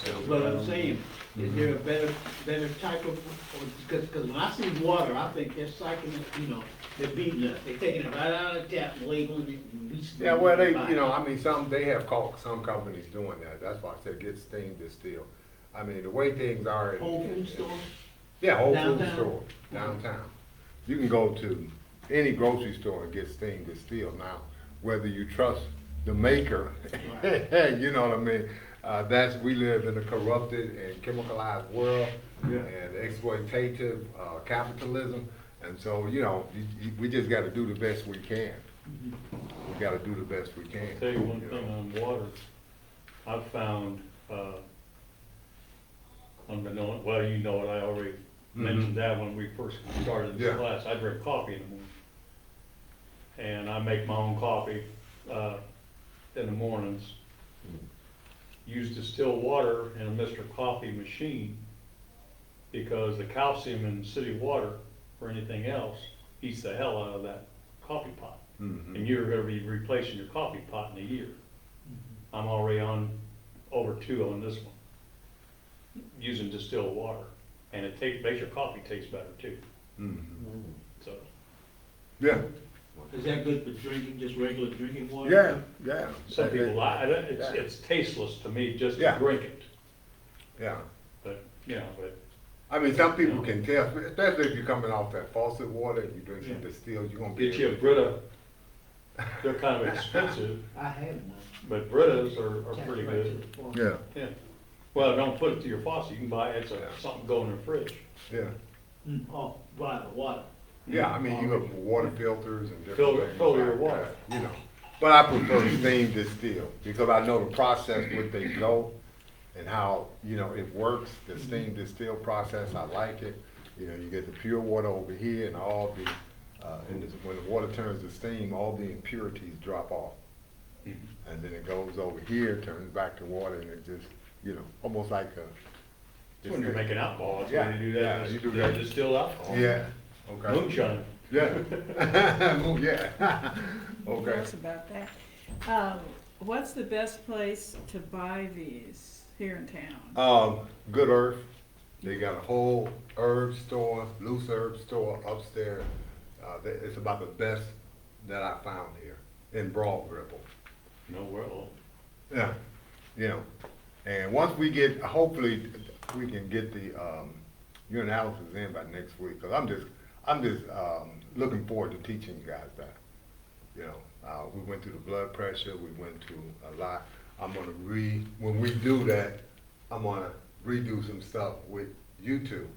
That's what I'm saying. Is there a better type of, because when I see water, I think they're cycling it, you know, they're beating it. They're taking it right out of the tap and labeling it. And we Yeah, well, they, buy it. you know, I mean, they have called, some companies doing that. That's why I said get steam distilled. I mean, the way things are. Whole food store? Yeah, Whole Foods Downtown? store, downtown. You can go to any grocery store and get steam distilled. Now, whether you trust the maker, you know what I mean? We live in a corrupted and chemicalized world and exploitative capitalism. And so, you know, we just gotta do the best we can. We gotta do the best we can. Tell you one know. thing on water, I've found, unbeknown, well, you know it, I already mentioned that when we first started this Yeah. class, I drink coffee in the morning. And I make my own coffee, in the mornings. Use distilled water in a Mr. Coffee machine, because the calcium in city water or anything else eats the hell out of that coffee pot. And you're gonna be replacing your coffee pot in a year. I'm already on over 2 on this one, using distilled water, and it makes your coffee taste better too, so. Yeah, Is that good for drinking, just regular drinking water? yeah, yeah. Some people, it's tasteless to me just to Yeah. drink it, Yeah. but, you know, but I mean, some people can tell, especially if you're coming off that faucet water and you drink some Yeah. distilled, you're gonna be. get you a Brita, they're kind of expensive, I had one. but Britas are Tapped pretty right to good. the phone. Yeah, Yeah, well, don't put it to your faucet, you can buy, it's Yeah. something go in the fridge. yeah. Oh, right, the water. Yeah, I mean, you have water filters and different Filter- things. filter your like water. that, you know. But I prefer steam distilled, because I know the process, what they go, and how, you know, it works, the steam distilled process, I like it. You know, you get the pure water over here, and all the, when the water turns to steam, all the impurities drop off. And then it goes over here, turns back to water, and it just, you know, almost like a. When you're making alcohol, that's Yeah, when you do yeah, that, you do that. distilled alcohol. Yeah, okay. Moonshine. Yeah. Oh, yeah. Tell Okay. us about that. What's the best place to buy these here in town? Good Earth, they got a whole herb store, loose herb store upstairs. It's about the best that I found here in Broad Ripple. No, well, Yeah, you know, and once we get, hopefully, we can get the, urinalysis in by next week, cause I'm just looking forward to teaching you guys that. You know, we went through the blood pressure, we went through a lot. When we do that, I'm gonna redo some stuff with you two.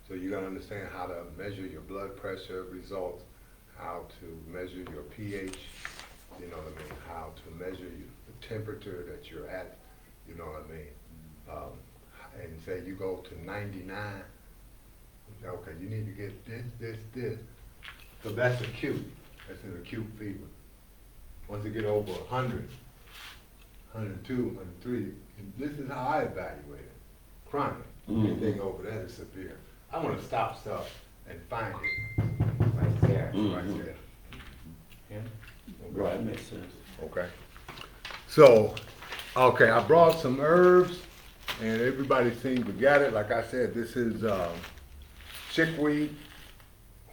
So you're gonna understand how to measure your blood pressure results, how to measure your pH, you know what I mean, how to measure the temperature that you're at, you know what I mean. And say you go to 99, okay, you need to get this. So that's acute, that's an acute fever. Once you get over 100, 102, 103, and this is how I evaluate it. Chronic, anything over that is severe. I wanna stop stuff and find it Right there. right there. Yeah. Right, makes sense. Okay. So, okay, I brought some herbs and everybody seemed to get it. Like I said, this is, chickweed.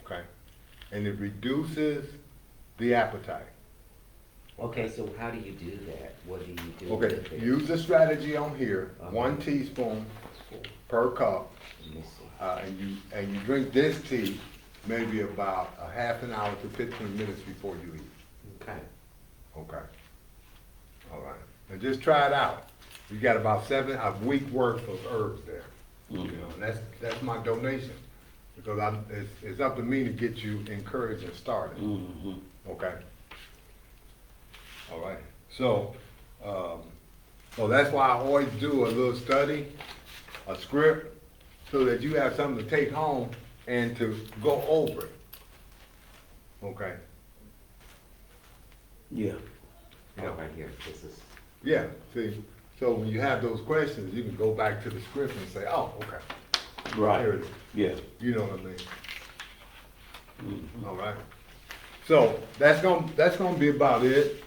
Okay. And it reduces the appetite. Okay, so how do you do that? What do you do Okay, with it? use the strategy on here, Uh-huh. 1 teaspoon per cup. Let me see. And you drink this tea maybe about a half an hour to 15 minutes before you eat. Okay. Okay. All right. And just try it out. You got about a week worth of herbs there. You know, and that's my donation because it's up to me to get you encouraged and started. Okay. All right. So that's why I always do a little study, a script, so that you have something to take home and to go over it. Okay. Yeah. Oh, right here, this is, Yeah, see, so when you have those questions, you can go back to the script and say, oh, okay, here Right, it is. yeah. You know what I mean? All right. So that's gonna be about it.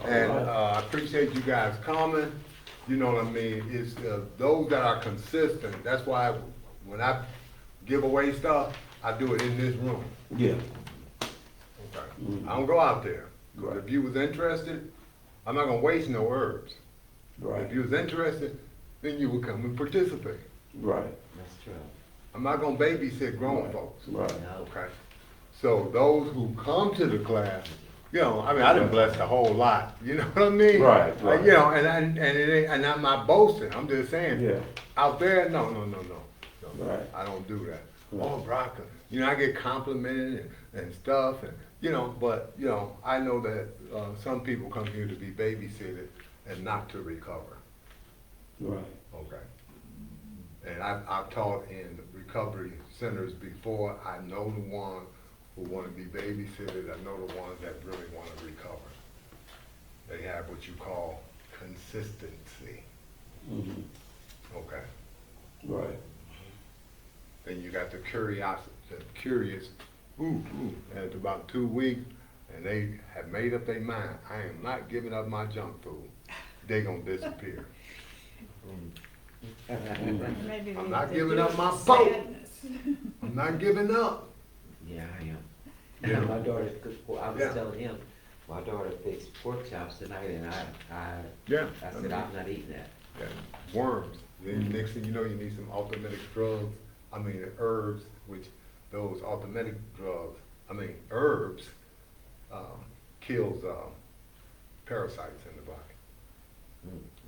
And All right. I appreciate you guys coming. You know what I mean? It's those that are consistent. That's why when I give away stuff, I do it in this room. Yeah, Okay. I don't go out there. Right. If you was interested, I'm not gonna waste no herbs. right, If you was interested, then you would come and participate. right, that's true. I'm not gonna babysit grown Right. folks. right. No. Okay. So those who come to the class, you know, I mean, I done blessed a whole lot, you know what I mean? Right, Like, right. you know, and it ain't, and I'm not boasting, I'm just saying. Yeah. Out there, no. Right. I don't do that. Right. Oh, Baraka, you know, I get complimented and stuff, and, you know, but, you know, I know that, some people come here to be babysitted and not to recover. Right. Okay. And I've taught in recovery centers before. I know the ones who want to be babysitted. I know the ones that really want to recover. They have what you call consistency. Mhm. Okay. Right. Then you got the curious, after about 2 weeks, and they have made up their mind, I am not giving up my junk food. They gonna disappear. Maybe I'm we not need to giving do up it my for boat. sadness. I'm not giving up. Yeah, I am. Yeah. My daughter, I was Yeah. telling him, my daughter fixed pork chops tonight and I Yeah. said, I'm not eating that. Yeah, worms. Then next thing you know, you need some alternative drugs, herbs, which those alternative drugs, herbs, kills, parasites in the body.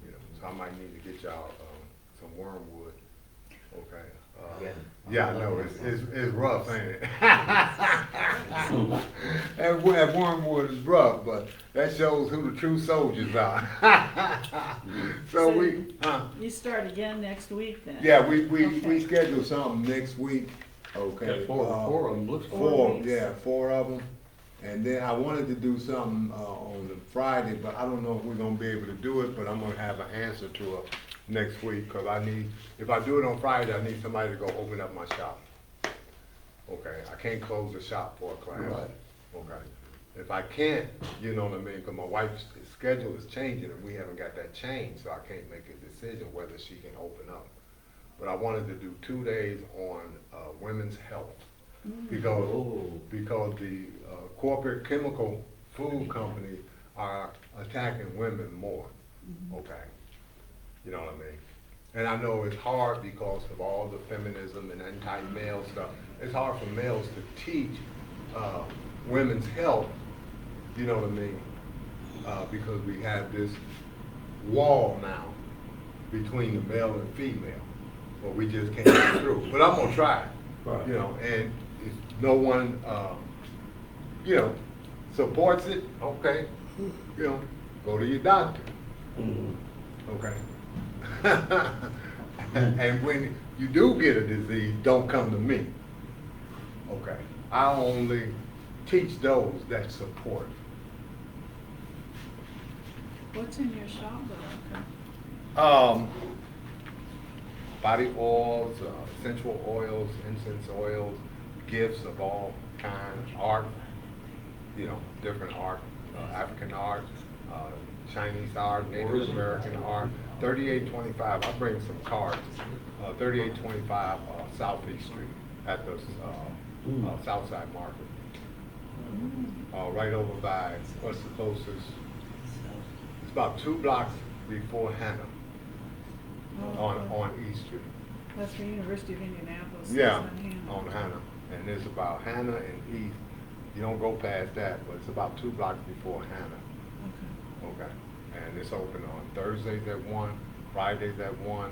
You know, so I might need to get y'all, some wormwood, okay? Yeah, I know, it's rough, ain't it? That wormwood is rough, but that shows who the true soldiers are. So You start again next week then? yeah, we Okay. scheduled something next week, okay? Four of them, looks Four Four, weeks. yeah, 4 of them. And then I wanted to do something, on the Friday, but I don't know if we're gonna be able to do it, but I'm gonna have an answer to her next week, cause if I do it on Friday, I need somebody to go open up my shop. Okay, I can't close the shop for a class. Right. Okay, if I can't, you know what I mean, cause my wife's schedule is changing and we haven't got that changed, so I can't make a decision whether she can open up. But I wanted to do 2 days on, women's health. Because the corporate chemical food companies are attacking women more, okay? You know what I mean? And I know it's hard because of all the feminism and anti-male stuff. It's hard for males to teach women's health, you know what I mean? Because we have this wall now between the male and female, but we just can't get through. But I'm gonna try, Right. you know, and if no one, you know, supports it, okay, you know, go to your doctor, Mhm. okay? And when you do get a disease, don't come to me, okay? I only teach those that support. What's in your shop, Baraka? body oils, essential oils, incense oils, gifts of all kinds, art, you know, different art, African art, Chinese art, Native American art. 3825, I'll bring some cards. 3825 Southeast Street at the Southside Market. Right over by, what's the closest? It's about 2 blocks before Hannah on East Street. That's the University of Indianapolis. Yeah, That's on Hannah. on Hannah. And it's about Hannah and East. You don't go past that, but it's about 2 blocks before Hannah. Okay. Okay. And it's open on Thursdays at 1, Fridays at 1,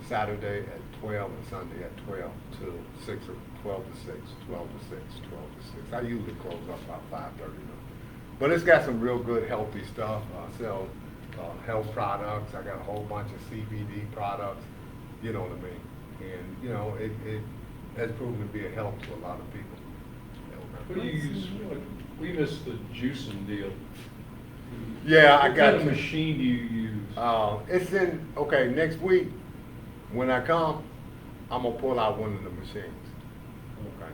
Saturday at 12, and Sunday at 12 to 6, 12 to 6, 12 to 6, 12 to 6. I usually close up about 5:30. But it's got some real good healthy stuff. I sell health products. I got a whole bunch of CBD products. You know what I mean? And, you know, it has proven to be a help to a lot of people. What do you use, we missed the juicing deal. Yeah, I What got kind of you. machine do you use? It's in, okay, next week, when I come, I'm gonna pull out one of the machines. Okay.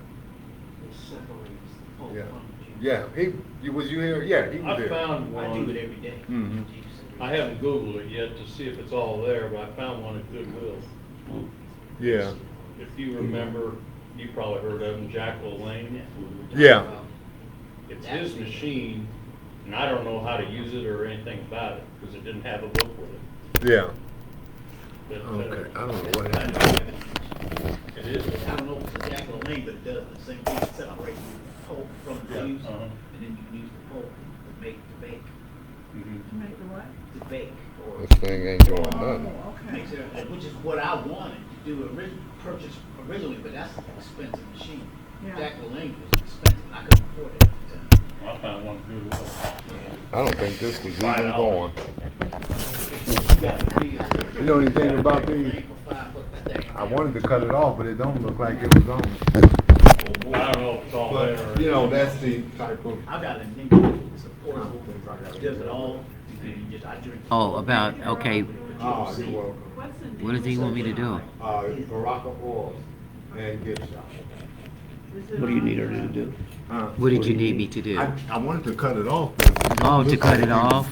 It separates the pulp Yeah. from the juice. Yeah, was you here? Yeah, he was I there. found I do it one, every day. Mhm. Juice. I haven't Googled it yet to see if it's all there, but I found one at Goodwill. Yeah, If you remember, you probably heard of him, Jack LaLanne. yeah, It's his machine, and I don't know how to use it or anything about it, because it didn't have a book with it. yeah. But, Okay, I don't know what happened. It is. I don't know if it's exactly the name, but it does the same thing, it separates the pulp from the Yeah, juice, uh-huh. and then you can use the pulp to make the bake, Mhm. Make the what? to bake, or This thing ain't doing nothing. Oh, okay. makes it, which is what I wanted to do, purchase originally, but that's an expensive machine. Yeah. Jack LaLanne was expensive, and I couldn't afford it at the time. I found one at Goodwill. I don't think this was even $5. going. You got these. You know anything about these? For $5, I wanted to cut it off, but it don't look like it was on. I don't know if it's all there. But, you know, that's the type of. I've got a nigga, it's a portable, does it all, and you just, I drink. Oh, about, okay, Oh, you're welcome. What's the what does he want me to do? Baraka oils and gift shop. What do you need her to do? What did you need me to do? I wanted to cut it off, but it don't Oh, to look cut like it off?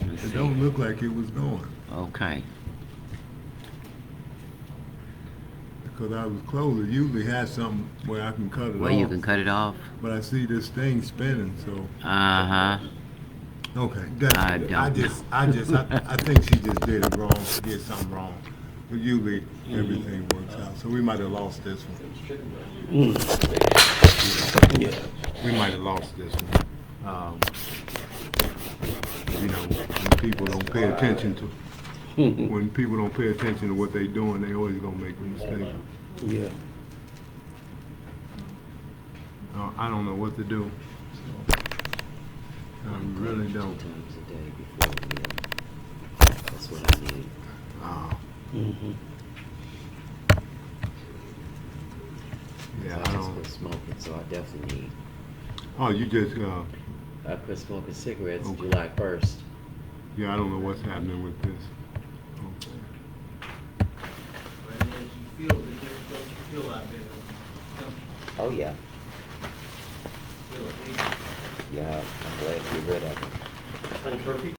Let's It see. don't look like it was going, Okay. because I was close. It usually has something where I can cut it Well, you off, can cut it off? but I see this thing spinning, so, Uh-huh. okay. I don't I think she just did it wrong, did something wrong. But usually, everything works out, so we might have lost this one. Yeah. We might have lost this one. You know, when people don't pay attention to, when people don't pay attention to what they doing, they always gonna make a mistake. Yeah. I don't know what to do. I really don't. 2 times a day before a meal. That's what I need. Mm-hmm. Yeah, I I just don't. quit smoking, so I definitely need. Oh, you just, I quit smoking cigarettes Okay. July 1st. yeah, I don't know what's happening with this. Okay. But as you feel the difference, don't you feel out there? Oh, yeah. Feel it. Yeah, I'm glad to get rid of it. Cold turkey?